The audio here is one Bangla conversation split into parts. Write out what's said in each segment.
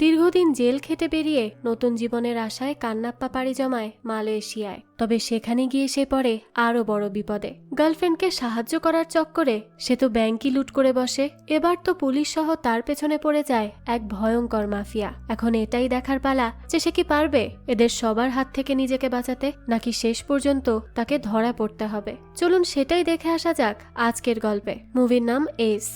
দীর্ঘদিন জেল খেটে বেরিয়ে নতুন জীবনের আশায় কান্নাপ্পা পাড়ি জমায় মালয়েশিয়ায়। তবে সেখানে গিয়ে সে পড়ে আরো বড় বিপদে। গার্লফ্রেন্ডকে সাহায্য করার চক্করে সে তো ব্যাংকই লুট করে বসে, এবার তো পুলিশ সহ তার পেছনে পড়ে যায় এক ভয়ঙ্কর মাফিয়া। এখন এটাই দেখার পালা যে সে কি পারবে এদের সবার হাত থেকে নিজেকে বাঁচাতে, নাকি শেষ পর্যন্ত তাকে ধরা পড়তে হবে। চলুন সেটাই দেখে আসা যাক আজকের গল্পে। মুভির নাম এস।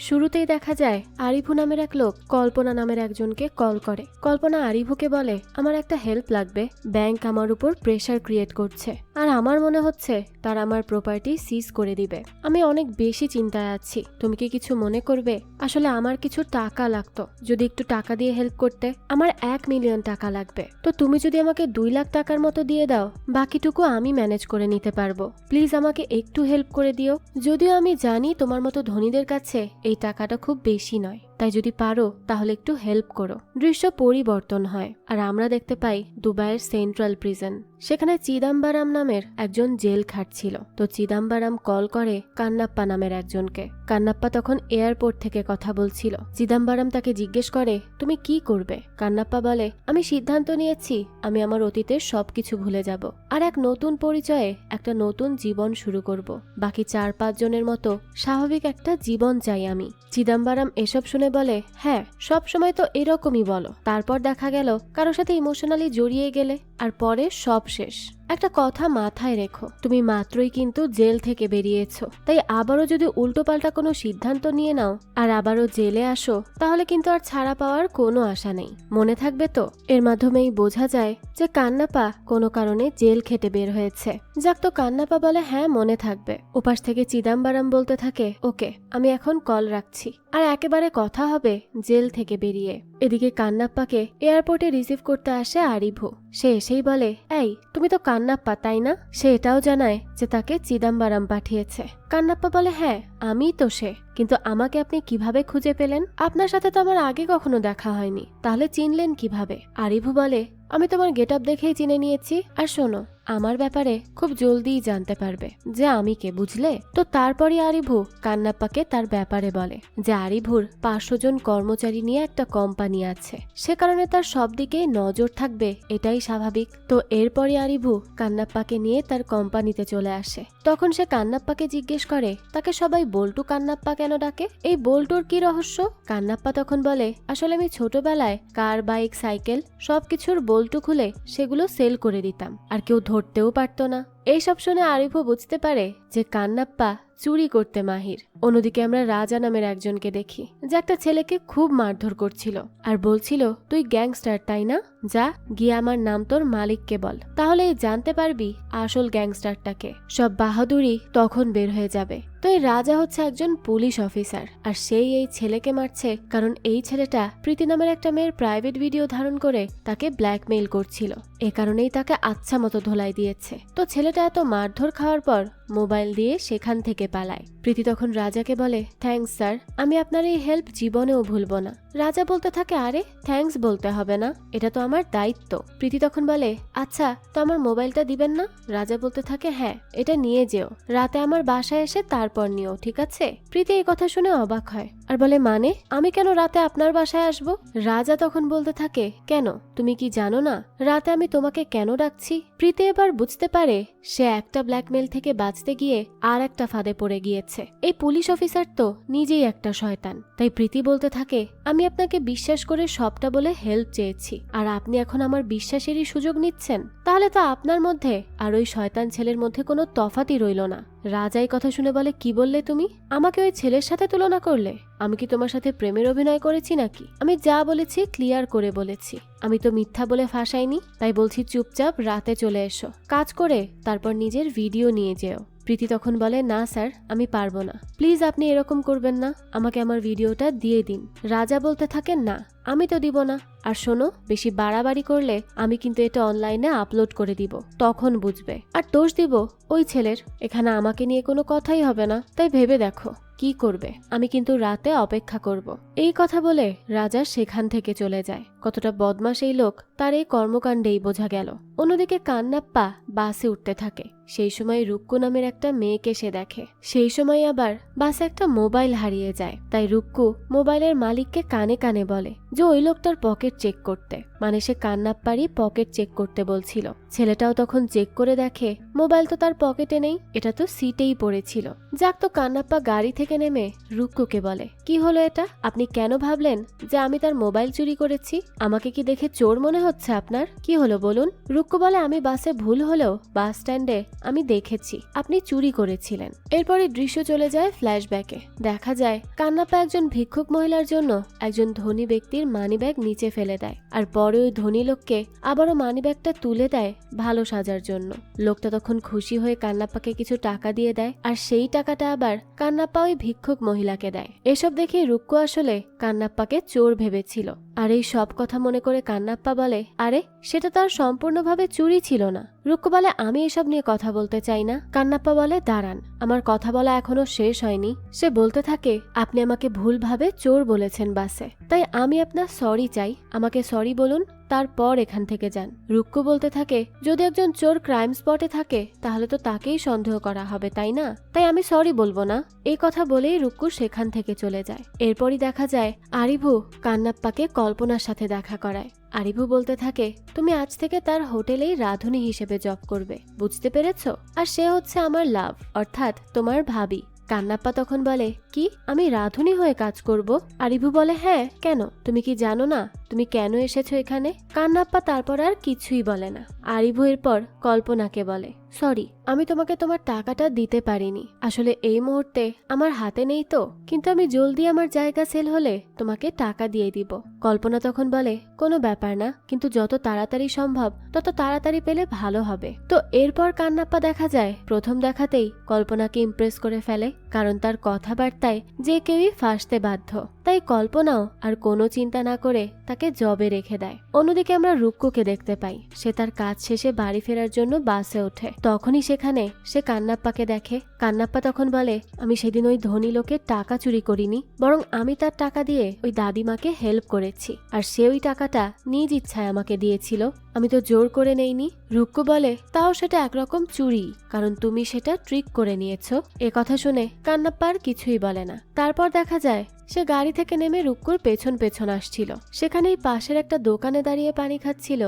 শুরুতেই দেখা যায় আরিভু নামের এক লোক কল্পনা নামের একজনকে কল করে। কল্পনা আরিভুকে বলে, আমার একটা হেল্প লাগবে, ব্যাংক আমার উপর প্রেসার ক্রিয়েট করছে আর আমার মনে হচ্ছে তারা আমার প্রপার্টি সিজ করে দিবে। আমি অনেক বেশি চিন্তায় আছি, তুমি কি কিছু মনে করবে? আসলে আমার কিছু টাকা লাগতো, যদি একটু টাকা দিয়ে হেল্প করতে। আমার 1 মিলিয়ন টাকা লাগবে, তো তুমি যদি আমাকে 2 লাখ টাকার মতো দিয়ে দাও, বাকিটুকু আমি ম্যানেজ করে নিতে পারবো। প্লিজ আমাকে একটু হেল্প করে দিও। যদিও আমি জানি তোমার মতো ধনীদের কাছে এই টাকাটা খুব বেশি নয়, তাই যদি পারো তাহলে একটু হেল্প করো। দৃশ্য পরিবর্তন হয় আর আমরা দেখতে পাই দুবাইয়ের সেন্ট্রাল প্রিজন। সেখানে চিদাম্বারাম নামের একজন জেল খাটছিল। তো চিদাম্বারাম কল করে কান্নাপ্পা নামের একজনকে। কান্নাপ্পা তখন এয়ারপোর্ট থেকে কথা বলছিল। চিদাম্বারাম তাকে জিজ্ঞেস করে, তুমি কি করবে? কান্নাপ্পা বলে, আমি সিদ্ধান্ত নিয়েছি আমি আমার অতীতের সবকিছু ভুলে যাব আর এক নতুন পরিচয়ে একটা নতুন জীবন শুরু করব। বাকি 4-5 জনের মতো স্বাভাবিক একটা জীবন চাই আমি। চিদাম্বারাম এসব শুনে বলে, হ্যাঁ সব সময় তো এরকমই বলো, তারপর দেখা গেল কারোর সাথে ইমোশনালি জড়িয়ে গেলে আর পরে সব শেষ। একটা কথা মাথায় রেখো, তুমি মাত্রই কিন্তু জেল থেকে বেরিয়েছো, তাই আবারও যদি উল্টোপাল্টা কোনো সিদ্ধান্ত নিয়ে নাও আর আবারও জেলে আসো, তাহলে কিন্তু আর ছাড়া পাওয়ার কোনো আশা নেই। মনে থাকবে তো? এর মাধ্যমেই বোঝা যায় যে কান্নাপ্পা কোনো কারণে জেল খেটে বের হয়েছে। যাক, তো কান্নাপ্পা বলে, হ্যাঁ মনে থাকবে। ওপাশ থেকে চিদাম্বারাম বলতে থাকে, ওকে আমি এখন কল রাখছি আর একেবারে কথা হবে জেল থেকে বেরিয়ে। এদিকে কান্নাপ্পাকে এয়ারপোর্টে রিসিভ করতে আসে আরিভু। সে এসেই বলে, এই তুমি তো কান্নাপ্পা তাই না? সে এটাও জানায় যে তাকে চিদাম্বারাম পাঠিয়েছে। কান্নাপ্পা বলে, হ্যাঁ আমিই তো সে, কিন্তু আমাকে আপনি কিভাবে খুঁজে পেলেন? আপনার সাথে তো আমার আগে কখনো দেখা হয়নি, তাহলে চিনলেন কিভাবে? আরিভু বলে, আমি তোমার গেটআপ দেখেই চিনে নিয়েছি। আর শোনো, আমার ব্যাপারে খুব জলদিই জানতে পারবে যে আমি কে, বুঝলে? তো তারপরই আরিভু কান্নাপ্পাকে তার ব্যাপারে বলে যে আরিভুর 500 জন কর্মচারী নিয়ে একটা কোম্পানি আছে, সে কারণে তার সব দিকেই নজর থাকবে, এটাই স্বাভাবিক। তো এরপরই আরিভু কান্নাপ্পাকে নিয়ে তার কোম্পানিতে চলে আসে। তখন সে কান্নাপ্পাকে জিজ্ঞেস করে, তাকে সবাই বল্টু কান্নাপ্পা কেন ডাকে? এই বল্টুর কি রহস্য? কান্নাপ্পা তখন বলে, আসলে আমি ছোটবেলায় কার, বাইক, সাইকেল সবকিছুর বল্টু খুলে সেগুলো সেল করে দিতাম, আর কেউ ধরতেও পারতো না। এইসব শুনে আরিফও বুঝতে পারে যে কান্নাপ্পা চুরি করতে মাহির। অন্যদিকে আমরা রাজা নামের একজনকে দেখি, যে একটা ছেলেকে খুব মারধর করছিল আর বলছিল, তুই গ্যাংস্টার তাই না? যা গিয়ে আমার নাম তোর মালিককে বল, তাহলে জানতে পারবি আসল গ্যাংস্টারটাকে। সব বাহাদুরি তখন বের হয়ে যাবে। তো এই রাজা হচ্ছে একজন পুলিশ অফিসার আর সেই এই ছেলেকে মারছে কারণ এই ছেলেটা প্রীতি নামের একটা মেয়ের প্রাইভেট ভিডিও ধারণ করে তাকে ব্ল্যাকমেইল করছিল। এ কারণেই তাকে আচ্ছা মতো ধোলাই দিয়েছে। তো ছেলেটা এত মারধর খাওয়ার পর মোবাইল দিয়ে সেখান থেকে পালায়। প্রীতি তখন রাজাকে বলে, থ্যাঙ্কস স্যার, আমি আপনার এই হেল্প জীবনেও ভুলবো না। রাজা বলতে থাকে, আরে থ্যাঙ্কস বলতে হবে না, এটা তো আমার দায়িত্ব। প্রীতি তখন বলে, আচ্ছা তো আমার মোবাইলটা দিবেন না? রাজা বলতে থাকে, হ্যাঁ এটা নিয়ে যেও, রাতে আমার বাসায় এসে তারপর নিও, ঠিক আছে? প্রীতি এই কথা শুনে অবাক হয় আর বলে, মানে আমি কেন রাতে আপনার বাসায় আসবো? রাজা তখন বলতে থাকে, কেন তুমি কি জানো না রাতে আমি তোমাকে কেন ডাকছি? প্রীতি এবার বুঝতে পারে সে একটা ব্ল্যাকমেল থেকে বাঁচতে গিয়ে আর একটা ফাঁদে পড়ে গিয়েছে। এই পুলিশ অফিসার তো নিজেই একটা শয়তান। তাই প্রীতি বলতে থাকে, আমি আপনাকে বিশ্বাস করে সবটা বলে হেল্প চেয়েছি আর আপনি এখন আমার বিশ্বাসেরই সুযোগ নিচ্ছেন, তাহলে তো আপনার মধ্যে আর ওই শয়তান ছেলের মধ্যে কোনো তফাতই রইল না। রাজা এই কথা শুনে বলে, কি বললে তুমি? আমাকে ওই ছেলের সাথে তুলনা করলে? আমি কি তোমার সাথে প্রেমের অভিনয় করেছি নাকি? আমি যা বলেছি ক্লিয়ার করে বলেছি, আমি তো মিথ্যা বলে ফাঁসাইনি। তাই বলছি চুপচাপ রাতে চলে এসো, কাজ করে তারপর নিজের ভিডিও নিয়ে যেও। প্রীতি তখন বলে, না স্যার আমি পারবো না, প্লিজ আপনি এরকম করবেন না, আমাকে আমার ভিডিওটা দিয়ে দিন। রাজা বলতে থাকেন, না আমি তো দিব না, আর শোনো বেশি বাড়াবাড়ি করলে আমি কিন্তু এটা অনলাইনে আপলোড করে দিব, তখন বুঝবে। আর দোষ দিব ওই ছেলের, এখানে আমাকে নিয়ে কোনো কথাই হবে না, তাই ভেবে দেখো। কি করবে, আমি কিন্তু রাতে অপেক্ষা করব। এই কথা বলে রাজা সেখান থেকে চলে যায়। কতটা বদমাশ এই লোক তার এই কর্মকাণ্ডেই বোঝা গেল। অন্যদিকে কান্নাপ্পা বাসে উঠতে থাকে। সেই সময় রুক্কু নামের একটা মেয়েকে সে দেখে। সেই সময় আবার বাসে একটা মোবাইল হারিয়ে যায়। তাই রুক্কু মোবাইলের মালিককে কানে কানে বলে যে ওই লোকটার পকেট চেক করতে, মানে সে কান্নাপ্পারই পকেট চেক করতে বলছিল। ছেলেটাও তখন চেক করে দেখে মোবাইল তো তার পকেটে নেই, এটা তো সিটেই পড়েছিল। যাক, তো কান্নাপ্পা গাড়ি থেকে নেমে রুক্কুকে বলে, কি হলো এটা? আপনি কেন ভাবলেন যে আমি তার মোবাইল চুরি করেছি? আমাকে কি দেখে চোর মনে হচ্ছে আপনার? কি হলো বলুন? রুক্কু বলে, আমি বাসে ভুল হলেও বাস স্ট্যান্ডে আমি দেখেছি আপনি চুরি করেছিলেন। এরপরে দৃশ্য চলে যায় ফ্ল্যাশব্যাকে। দেখা যায় কান্নাপ্পা একজন ভিক্ষুক মহিলার জন্য একজন ধনী ব্যক্তির মানিব্যাগ নিচে ফেলে দেয়, আর পরে ওই ধনী লোককে আবারও মানিব্যাগটা তুলে দেয় ভালো সাজার জন্য। লোকটা তখন খুশি হয়ে কান্নাপ্পাকে কিছু টাকা দিয়ে দেয়, আর সেই টাকাটা আবার কান্নাপ্পা ওই ভিক্ষুক মহিলাকে দেয়। এসব দেখে রুক্কু আসলে কান্নাপ্পাকে চোর ভেবেছিল। আর এই সব কথা মনে করে কান্নাপ্পা বলে, আরে সেটা তো আর সম্পূর্ণভাবে চুরি ছিল না। রুক্কু বলে, আমি এসব নিয়ে কথা বলতে চাই না। কান্নাপ্পা বলে, দাঁড়ান, আমার কথা বলা এখনো শেষ হয়নি। সে বলতে থাকে, আপনি আমাকে ভুলভাবে চোর বলেছেন বাসে, তাই আমি আপনার সরি চাই, আমাকে সরি বলুন, তারপর এখান থেকে যান। রুক্কু বলতে থাকে, যদি একজন চোর ক্রাইম স্পটে থাকে তাহলে তো তাকেই সন্দেহ করা হবে, তাই না? তাই আমি সরি বলবো না। এই কথা বলেই রুক্কু সেখান থেকে চলে যায়। এরপরই দেখা যায় আরিভু কান্নাপ্পাকে কল্পনার সাথে দেখা করায়। আরিভু বলতে থাকে, তুমি আজ থেকে তার হোটেলেই রাঁধুনি হিসেবে জব করবে, বুঝতে পেরেছো? আর সে হচ্ছে আমার লাভ, অর্থাৎ তোমার ভাবি। কান্নাপ্পা তখন বলে, কি আমি রাঁধুনি হয়ে কাজ করব? আরিভু বলে, হ্যাঁ, কেন? তুমি কি জানো না তুমি কেন এসেছো এখানে? কান্নাপ্পা তারপর আর কিছুই বলে না। আরিভু এরপর কল্পনাকে বলে, সরি, আমি তোমাকে তোমার টাকাটা দিতে পারিনি, আসলে এই মুহূর্তে আমার হাতে নেই তো, কিন্তু আমি জলদি আমার জায়গা সেল হলে তোমাকে টাকা দিয়ে দিব। কল্পনা তখন বলে, কোনো ব্যাপার না, কিন্তু যত তাড়াতাড়ি সম্ভব তত তাড়াতাড়ি পেলে ভালো হবে। তো এরপর কান্নাপ্পা দেখা যায় প্রথম দেখাতেই কল্পনাকে ইমপ্রেস করে ফেলে, কারণ তার কথাবার্তায় যে কেউই ফাঁসতে বাধ্য। তাই কল্পনাও আর কোনো চিন্তা না করে তাকে জবে রেখে দেয়। অন্যদিকে আমরা রুক্কুকে দেখতে পাই, সে তার কাজ শেষে বাড়ি ফেরার জন্য বাসে ওঠে। তখনই সেখানে সে কান্নাপ্পাকে দেখে। কান্নাপ্পা তখন বলে, আমি সেদিন ওই ধনী লোকের টাকা চুরি করিনি, বরং আমি তার টাকা দিয়ে ওই দাদিমাকে হেল্প করেছি, আর সে ওই টাকাটা নিজ ইচ্ছায় আমাকে দিয়েছিল, আমি তো জোর করে নেইনি। রুক্কু বলে, তাও সেটা একরকম চুরি, কারণ তুমি সেটা ট্রিক করে নিয়েছো। এ কথা শুনে কান্নাপ্পা আর কিছুই বলে না। তারপর দেখা যায় সে গাড়ি থেকে নেমে রুক্কুর পেছন পেছন আসছিল। সেখানেই পাশের একটা দোকানে দাঁড়িয়ে পানি খাচ্ছিল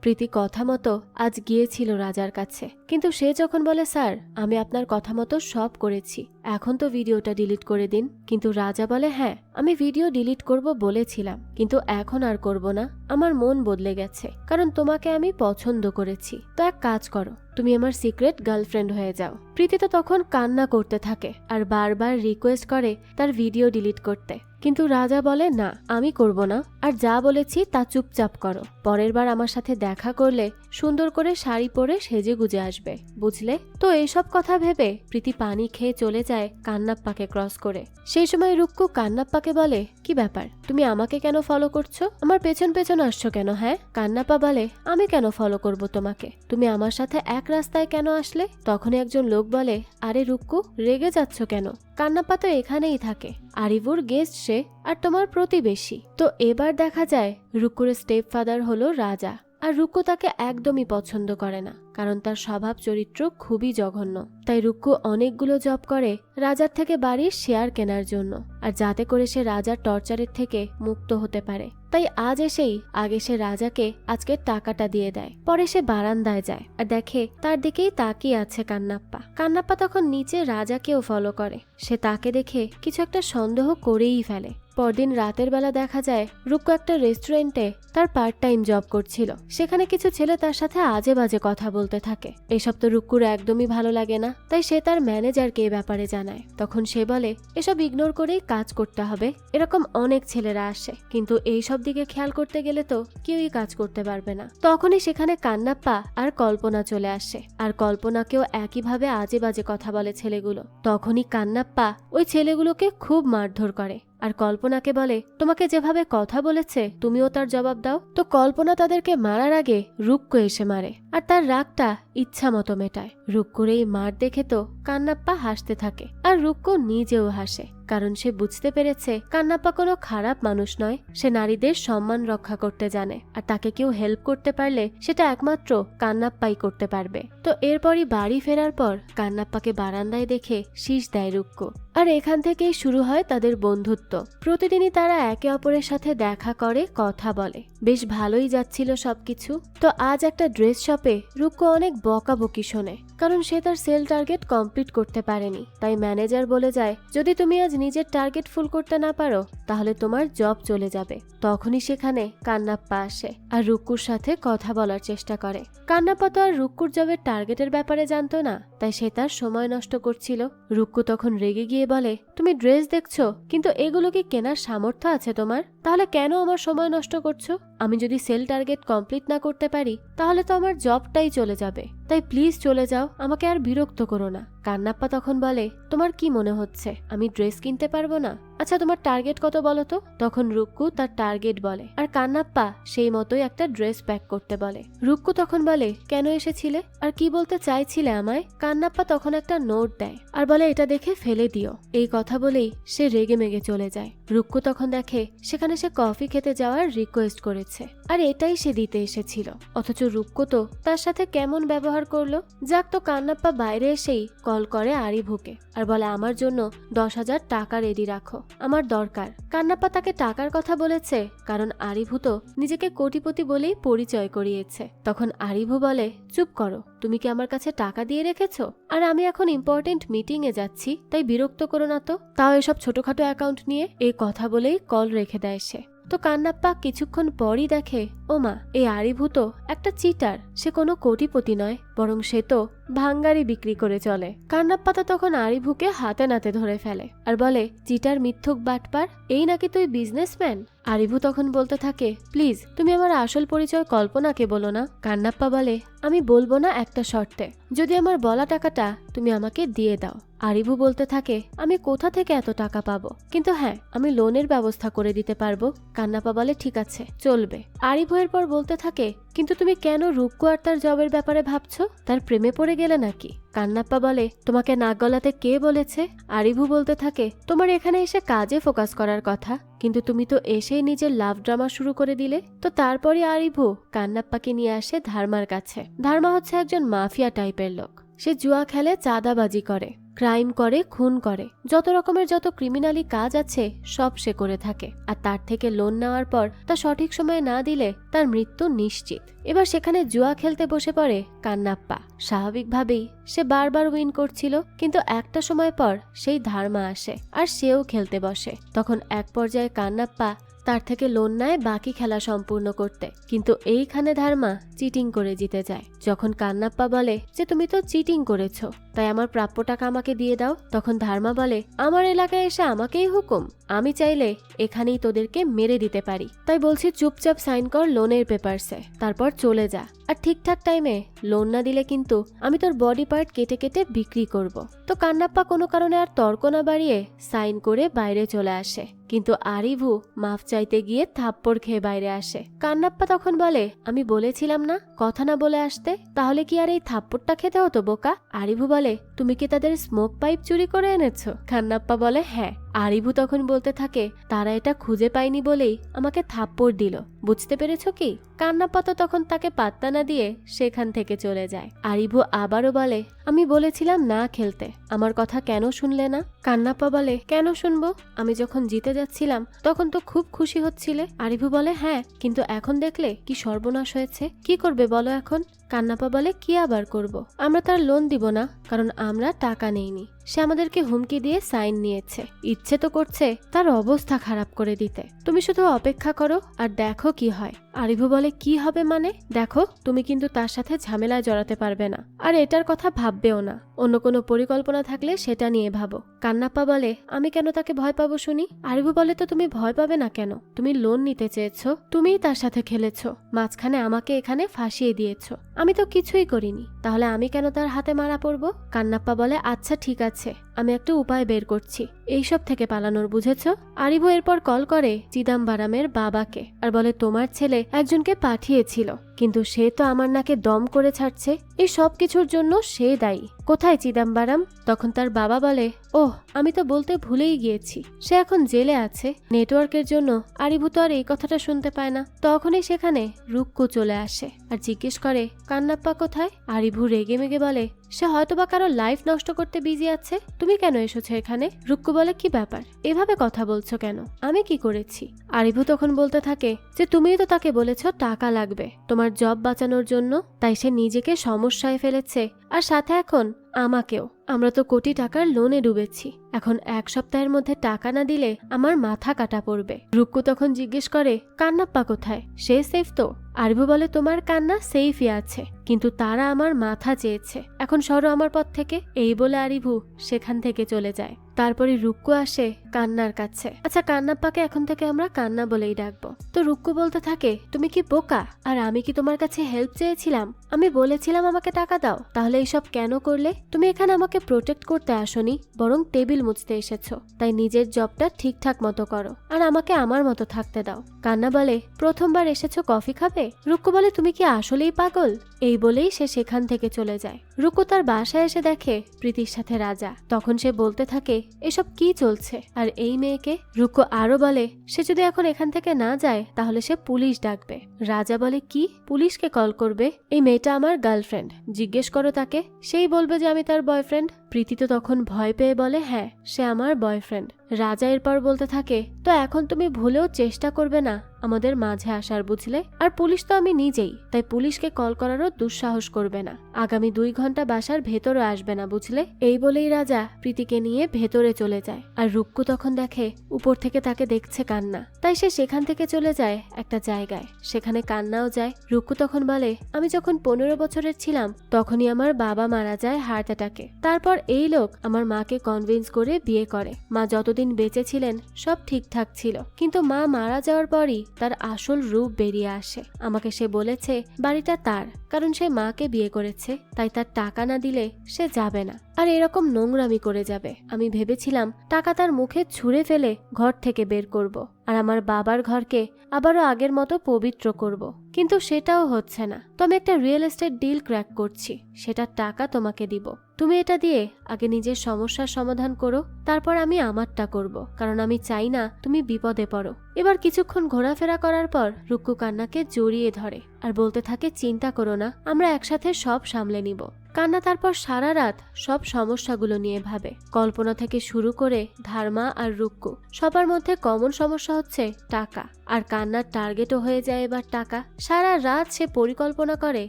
প্রীতি কথা মতো আজ গিয়েছিল রাজার কাছে, কিন্তু সে যখন বলে, স্যার আমি আপনার কথা মতো সব করেছি, এখন তো ভিডিওটা ডিলিট করে দিন। কিন্তু রাজা বলে, হ্যাঁ আমি ভিডিও ডিলিট করব বলেছিলাম, কিন্তু এখন আর করব না, আমার মন বদলে গেছে, কারণ তোমাকে আমি পছন্দ করেছি। তো এক কাজ করো, তুমি আমার সিক্রেট গার্লফ্রেন্ড হয়ে যাও। প্রীতি তো তখন কান্না করতে থাকে আর বারবার রিকোয়েস্ট করে তার ভিডিও ডিলিট করতে, কিন্তু রাজা বলে, না আমি করব না, আর যা বলেছি তা চুপচাপ করো। পরের বার আমার সাথে দেখা করলে সুন্দর করে শাড়ি পরে সেজে গুজে আসবে, বুঝলে? তো এইসব কথা ভেবে প্রীতি পানি খেয়ে চলে যায় কান্নাপ্পাকে ক্রস করে। সেই সময় রুক্কু কান্নাপ্পাকে বলে, কি ব্যাপার, তুমি আমাকে কেন ফলো করছো? আমার পেছন পেছন আসছো কেন? হ্যাঁ? কান্নাপ্পা বলে, আমি কেন ফলো করব তোমাকে? তুমি আমার সাথে এক রাস্তায় কেন আসলে? তখনই একজন লোক বলে, আরে রুক্কু, রেগে যাচ্ছ কেন? কান্নাপ্পা তো এখানেই থাকে, আরিভুর গেস্ট সে, আর তোমার প্রতিবেশী। তো এবার দেখা যায় রুক্কুর স্টেপ ফাদার হলো রাজা, আর রুক্কু তাকে একদমই পছন্দ করে না, কারণ তার স্বভাব চরিত্র খুবই জঘন্য। তাই রুক্কু অনেকগুলো জব করে রাজার থেকে বাড়ির শেয়ার কেনার জন্য, আর যাতে করে সে রাজার টর্চারের থেকে মুক্ত হতে পারে। তাই আজ এসেই আগে সে রাজাকে আজকের টাকাটা দিয়ে দেয়। পরে সে বারান্দায় যায় আর দেখে তার দিকেই তাকিয়ে আছে কান্নাপ্পা। কান্নাপ্পা তখন নিচে রাজাকেও ফলো করে। সে তাকে দেখে কিছু একটা সন্দেহ করেই ফেলে। পরদিন রাতের বেলা দেখা যায় রুক্কু একটা রেস্টুরেন্টে তার পার্ট টাইম জব করছিল। সেখানে কিছু ছেলে তার সাথে আজে বাজে কথা বলতে থাকে। এসব তো রুক্কুর একদমই ভালো লাগে না, তাই সে তার ম্যানেজারকে এ ব্যাপারে জানায়। তখন সে বলে, এসব ইগনোর করেই কাজ করতে হবে, এরকম অনেক ছেলেরা আসে, কিন্তু এইসব দিকে খেয়াল করতে গেলে তো কেউই কাজ করতে পারবে না। তখনই সেখানে কান্নাপ্পা আর কল্পনা চলে আসে, আর কল্পনাকেও একইভাবে আজে বাজে কথা বলে ছেলেগুলো। তখনই কান্নাপ্পা ওই ছেলেগুলোকে খুব মারধর করে, আর কল্পনাকে বলে, তোমাকে যেভাবে কথা বলেছে তুমিও তার জবাব দাও। তো কল্পনা তাদেরকে মারার আগে রুক্কু এসে মারে, আর তার রাগটা ইচ্ছা মতো মেটায়। রুক্কুর এই মার দেখে তো কান্নাপ্পা হাসতে থাকে আর রুক্কো নিজেও হাসে, কারণ সে বুঝতে পেরেছে কান্নাপ্পা কোনো খারাপ মানুষ নয়। সে নারীদের সম্মান রক্ষা করতে জানে, আর তাকে কেউ হেল্প করতে পারলে সেটা একমাত্র কান্নাপ্পাই করতে পারবে। তো এরপরই বাড়ি ফেরার পর কান্নাপ্পাকে বারান্দায় দেখে শীষ দেয় রুক্কো, আর এখান থেকেই শুরু হয় তাদের বন্ধুত্ব। প্রতিদিনই তারা একে অপরের সাথে দেখা করে, কথা বলে, বেশ ভালোই যাচ্ছিল সবকিছু। তো আজ একটা ড্রেস শপে রুক্কো অনেক বকাবকি শোনে, কারণ সে তার সেল টার্গেট কমপ্লিট করতে পারেনি। তাই ম্যানেজার বলে যায়, যদি তুমি আজ নিজের টার্গেট ফুল করতে না পারো তাহলে তোমার জব চলে যাবে। তখনই সেখানে কান্নাপ্পা আসে আর রুক্কুর সাথে কথা বলার চেষ্টা করে। কান্নাপ্পা তো আর রুক্কুর জবের টার্গেটের ব্যাপারে জানতো না, তাই সে তার সময় নষ্ট করছিল। রুক্কু তখন রেগে গিয়ে বলে, তুমি ড্রেস দেখছো, কিন্তু এগুলো কি কেনার সামর্থ্য আছে তোমার? তাহলে কেন আমার সময় নষ্ট করছো? আমি যদি সেল টার্গেট কমপ্লিট না করতে পারি তাহলে তো আমার জবটাই চলে যাবে। তাই প্লিজ চলে যাও, আমাকে আর বিরক্ত করো না। কান্নাপ্পা তখন বলে, তোমার কি মনে হচ্ছে আমি ড্রেস কিনতে পারবো না? আচ্ছা তোমার টার্গেট কত বলো তো? তখন রুক্কু তার টার্গেট বলে, আর কান্নাপ্পা সেই মতোই একটা ড্রেস প্যাক করতে বলে। রুক্কু তখন বলে, কেন এসেছিলে আর কি বলতে চাইছিলে আমায়? কান্নাপ্পা তখন একটা নোট দেয় আর বলে, এটা দেখে ফেলে দিও। এই কথা বলেই সে রেগে মেগে চলে যায়। রুক্কু তখন দেখে সেখানে সে কফি খেতে যাওয়ার রিকোয়েস্ট করেছে, আর এটাই সে দিতে এসেছিল। অথচ রুক্কু তো তার সাথে কেমন ব্যবহার করলো। যাক, তো কান্নাপ্পা বাইরে এসেই কল করে আরিভুকে আর বলে, আমার জন্য 10,000 টাকা রেডি রাখো, আমার দরকার। কান্নাপ্পা তাকে টাকার কথা বলেছে কারণ আরিভু তো নিজেকে কোটিপতি বলেই পরিচয় করিয়েছে। তখন আরিভু বলে, চুপ করো, তুমি কি আমার কাছে টাকা দিয়ে রেখেছো? আর আমি এখন ইম্পর্টেন্ট মিটিং এ যাচ্ছি, তাই বিরক্ত করো না তো। তাও এসব ছোটখাটো অ্যাকাউন্ট নিয়ে। এই কথা বলেই কল রেখে দেয় সে। তো কান্নাপ্পা কিছুক্ষণ পরই দেখে, ওমা, এই আরিভু তো একটা চিটার। সে কোনো কোটিপতি নয়, বরং সে তো ভাঙ্গারি বিক্রি করে চলে। কান্নাপ্পা তো তখন আরিভুকে হাতে নাতে ধরে ফেলে আর বলে, চিটার, মিথ্যুক, বাটপার, এই নাকি তুই বিজনেসম্যান? আরিভু তখন বলতে থাকে, প্লিজ তুমি আমার আসল পরিচয় কল্পনাকে বলো না। কান্নাপ্পা বলে, আমি বলবো না একটা শর্তে, যদি আমার বলা টাকাটা তুমি আমাকে দিয়ে দাও। আরিভু বলতে থাকে, আমি কোথা থেকে এত টাকা পাবো? কিন্তু হ্যাঁ, আমি লোনের ব্যবস্থা করে দিতে পারবো। কান্নাপ্পা বলে, ঠিক আছে, চলবে। আরিভু এরপর বলতে থাকে, কিন্তু তুমি কেন রুক্কু আর তার জবের ব্যাপারে ভাবছো? তার প্রেমে পড়ে গেলে নাকি? কান্নাপ্পা বলে, তোমাকে নাক গলাতে কে বলেছে? আরিভু বলতে থাকে, তোমার এখানে এসে কাজে ফোকাস করার কথা, কিন্তু তুমি তো এসেই নিজের লাভ ড্রামা শুরু করে দিলে। তো তারপরে আরিভু কান্নাপ্পাকে নিয়ে আসে ধার্মার কাছে। ধার্মা হচ্ছে একজন মাফিয়া টাইপের লোক। সে জুয়া খেলে, চাঁদাবাজি করে, ক্রাইম করে, খুন করে, যত রকমের যত ক্রিমিনালি কাজ আছে সব সে করে থাকে। আর তার থেকে লোন নেওয়ার পর তা সঠিক সময়ে না দিলে তার মৃত্যু নিশ্চিত। এবার সেখানে জুয়া খেলতে বসে পড়ে কান্নাপ্পা। স্বাভাবিকভাবেই সে বারবার উইন করছিল, কিন্তু একটা সময় পর সেই ধার্মা আসে আর সেও খেলতে বসে। তখন এক পর্যায়ে কান্নাপ্পা তার থেকে লোন নেয় বাকি খেলা সম্পূর্ণ করতে, কিন্তু এইখানে ধার্মা চিটিং করে জিতে যায়। যখন কান্নাপ্পা বলে যে তুমি তো চিটিং করেছো, তাই আমার প্রাপ্য টাকা আমাকে দিয়ে দাও, তখন ধার্মা বলে, আমার এলাকায় এসে আমাকেই হুকুম? আমি চাইলে এখানেই তোদেরকে মেরে দিতে পারি। তাই বলছি চুপচাপ সাইন কর লোনের পেপারসে, তারপর চলে যা। আর ঠিকঠাক টাইমে লোন না দিলে কিন্তু আমি তোর বডি পার্ট কেটে কেটে বিক্রি করব। তো কান্নাপ্পা কোনো কারণে আর তর্ক না বাড়িয়ে সাইন করে বাইরে চলে আসে, কিন্তু আরিভু মাফ চাইতে গিয়ে থাপ্পড় খেয়ে বাইরে আসে। কান্নাপ্পা তখন বলে, আমি বলেছিলাম না কথা না বলে আসতে, তাহলে কি আর এই থাপ্পড়টা খেতে হতো বোকা? আরিভু বলে, তুমি কি তাদের স্মোক পাইপ চুরি করে এনেছো? কান্নাপ্পা বলে, হ্যাঁ। আরিভু তখন বলতে থাকে, তারা এটা খুঁজে পায়নি বলেই আমাকে থাপ্পড় দিল, বুঝতে পেরেছো কি? কান্নাপ্পা তো তখন তাকে পাত্তা না দিয়ে সেখান থেকে চলে যায়। আরিভু আবারও বলে, আমি বলেছিলাম না খেলতে, আমার কথা কেন শুনলে না? কান্নাপ্পা বলে, কেন শুনবো? আমি যখন জিতে যাচ্ছিলাম তখন তো খুব খুশি হচ্ছিলে। আরিভু বলে, হ্যাঁ, কিন্তু এখন দেখলে কি সর্বনাশ হয়েছে, কি করবে বলো এখন? কান্নাপ্পা বলে, কি আবার করব? আমরা তার লোন দিব না, কারণ আমরা টাকা নেইনি। সে আমাদেরকে হুমকি দিয়ে সাইন নিয়েছে, ইচ্ছে তো করছে তার অবস্থা খারাপ করে দিতে। তুমি শুধু অপেক্ষা করো আর দেখো কি হয়। আরিভু বলে, কি হবে মানে? দেখো, তুমি কিন্তু তার সাথে ঝামেলায় জড়াতে পারবে না, আর এটার কথা ভাববেও না। অন্য কোনো পরিকল্পনা থাকলে সেটা নিয়ে ভাবো। কান্নাপ্পা বলে, আমি কেন তাকে ভয় পাবো শুনি? আরিভু বলে, তো তুমি ভয় পাবে না কেন? তুমি লোন নিতে চেয়েছো, তুমিই তার সাথে খেলেছো, মাঝখানে আমাকে এখানে ফাঁসিয়ে দিয়েছো। আমি তো কিছুই করিনি, তাহলে আমি কেন তার হাতে মারা পড়বো? কান্নাপ্পা বলে, আচ্ছা ঠিক আছে, আমি একটা উপায় বের করছি এইসব থেকে পালানোর, বুঝেছ? আরিভু এরপর কল করে চিদাম্বারামের বাবাকে আর বলে তোমার ছেলে একজনকে পাঠিয়েছিল, কিন্তু সে তো আমার নাকে দম করে ছাড়ছে, এই সব কিছুর জন্য সে দায়ী। কোথায় চিদাম্বারাম? তখন তার বাবা বলে ওহ, আমি তো বলতে ভুলেই গিয়েছি, সে এখন জেলে আছে। নেটওয়ার্কের জন্য আরিভু তো আর এই কথাটা শুনতে পায় না। তখনই সেখানে রুক্কু চলে আসে আর জিজ্ঞেস করে কান্নাপ্পা কোথায়? আরিভু রেগে মেগে বলে সে হয়তোবা কারো লাইফ নষ্ট করতে বিজি আছে, তুমি কেন এসেছো এখানে? রুক্কু বলে কি ব্যাপার, এভাবে কথা বলছো কেন, আমি কি করেছি? আরিভু তখন বলতে থাকে যে তুমিই তো তাকে বলেছ টাকা লাগবে তোমার জব বাঁচানোর জন্য, তাই সে নিজেকে সমস্যায় ফেলেছে আর সাথে এখন আমাকেও। আমরা তো কোটি টাকার লোনে ডুবেছি, এখন 1 সপ্তাহের মধ্যে টাকা না দিলে আমার মাথা কাটা পড়বে। রুক্কু তখন জিজ্ঞেস করে কান্নাপ্পা কোথায়, সে সেফ তো? আরিভু বলে তোমার কান্না সেফই আছে, কিন্তু তারা আমার মাথা চেয়েছে, এখন সরো আমার পথ থেকে। এই বলে আরিভু সেখান থেকে চলে যায়। তারপরে রুক্কু আসে কান্নার কাছে। আচ্ছা, কান্নাপ্পাকে এখন থেকে আমরা কান্না বলেই ডাকবো। তো রুক্কু বলতে থাকে তুমি কি বোকা? আর আমি কি তোমার কাছে হেল্প চেয়েছিলাম? আমি বলেছিলাম আমাকে টাকা দাও, তাহলে এইসব কেন করলে? তুমি এখানে আমাকে প্রোটেক্ট করতে আসোনি, বরং টেবিল মুছতে এসেছো। তাই নিজের জবটা ঠিকঠাক মতো করো আর আমাকে আমার মতো থাকতে দাও। কান্না বলে প্রথমবার এসেছো কফি খাবে? রুক্কু বলে তুমি কি আসলেই পাগল? এই বলেই সে সেখান থেকে চলে যায়। রুক্কু তার বাসায় এসে দেখে প্রীতির সাথে রাজা। তখন সে বলতে থাকে এসব কি চলছে আর এই মেয়েকে? রুক্কু আরো বলে সে যদি এখন এখান থেকে না যায় তাহলে সে পুলিশ ডাকবে। রাজা বলে কি, পুলিশকে কল করবে? এই মেয়েটা আমার গার্লফ্রেন্ড, জিজ্ঞেস করো তাকে, সেই বলবে যে আমি তার বয়ফ্রেন্ড। প্রীতি তো তখন ভয় পেয়ে বলে হ্যাঁ, সে আমার বয়ফ্রেন্ড। রাজা এরপর বলতে থাকে তো এখন তুমি ভুলেও চেষ্টা করবে না আমাদের মাঝে আসার, বুঝলে? আর পুলিশ তো আমি নিজেই, তাই পুলিশকে কল করারও দুঃসাহস করবে না। আগামী 2 ঘন্টা বাসার ভেতরে আসবে না, বুঝলে? এই বলেই রাজা প্রীতিকে নিয়ে ভেতরে চলে যায়। আর রুক্কু তখন দেখে উপর থেকে তাকে দেখছে কান্না, তাই সে সেখান থেকে চলে যায় একটা জায়গায়, সেখানে কান্নাও যায়। রুক্কু তখন বলে আমি যখন 15 বছরের ছিলাম তখনই আমার বাবা মারা যায় হার্ট অ্যাটাকে। তারপর এই লোক আমার মাকে কনভিন্স করে বিয়ে করে। মা যতদিন বেঁচে ছিলেন সব ঠিকঠাক ছিল, কিন্তু মা মারা যাওয়ার পরই তার আসল রূপ বেরিয়ে আসে। আমাকে সে বলেছে বাড়িটা তার, কারণ সে মাকে বিয়ে করেছে, তাই তার টাকা না দিলে সে যাবে না আর এরকম নোংরামি করে যাবে। আমি ভেবেছিলাম টাকা তার মুখে ছুঁড়ে ফেলে ঘর থেকে বের করব আর আমার বাবার ঘরকে আবারও আগের মতো পবিত্র করব, কিন্তু সেটাও হচ্ছে না। তো আমি একটা রিয়েল এস্টেট ডিল ক্র্যাক করছি, সেটার টাকা তোমাকে দিব। তুমি এটা দিয়ে আগে নিজের সমস্যার সমাধান করো, তারপর আমি আমারটা করব, কারণ আমি চাই না তুমি বিপদে পড়ো। এবার কিছুক্ষণ ঘোরাফেরা করার পর রুক্কু কান্নাকে জড়িয়ে ধরে আর বলতে থাকে চিন্তা করো না, আমরা একসাথে সব সামলে নিব। কান্না তারপর সারা রাত সব সমস্যাগুলো নিয়ে ভাবে। কল্পনা থেকে শুরু করে ধার্মা আর রুক্কু সবার মধ্যে কমন সমস্যা হচ্ছে টাকা, আর কান্নার টার্গেটও হয়ে যায় এবার টাকা। সারা রাত সে পরিকল্পনা করে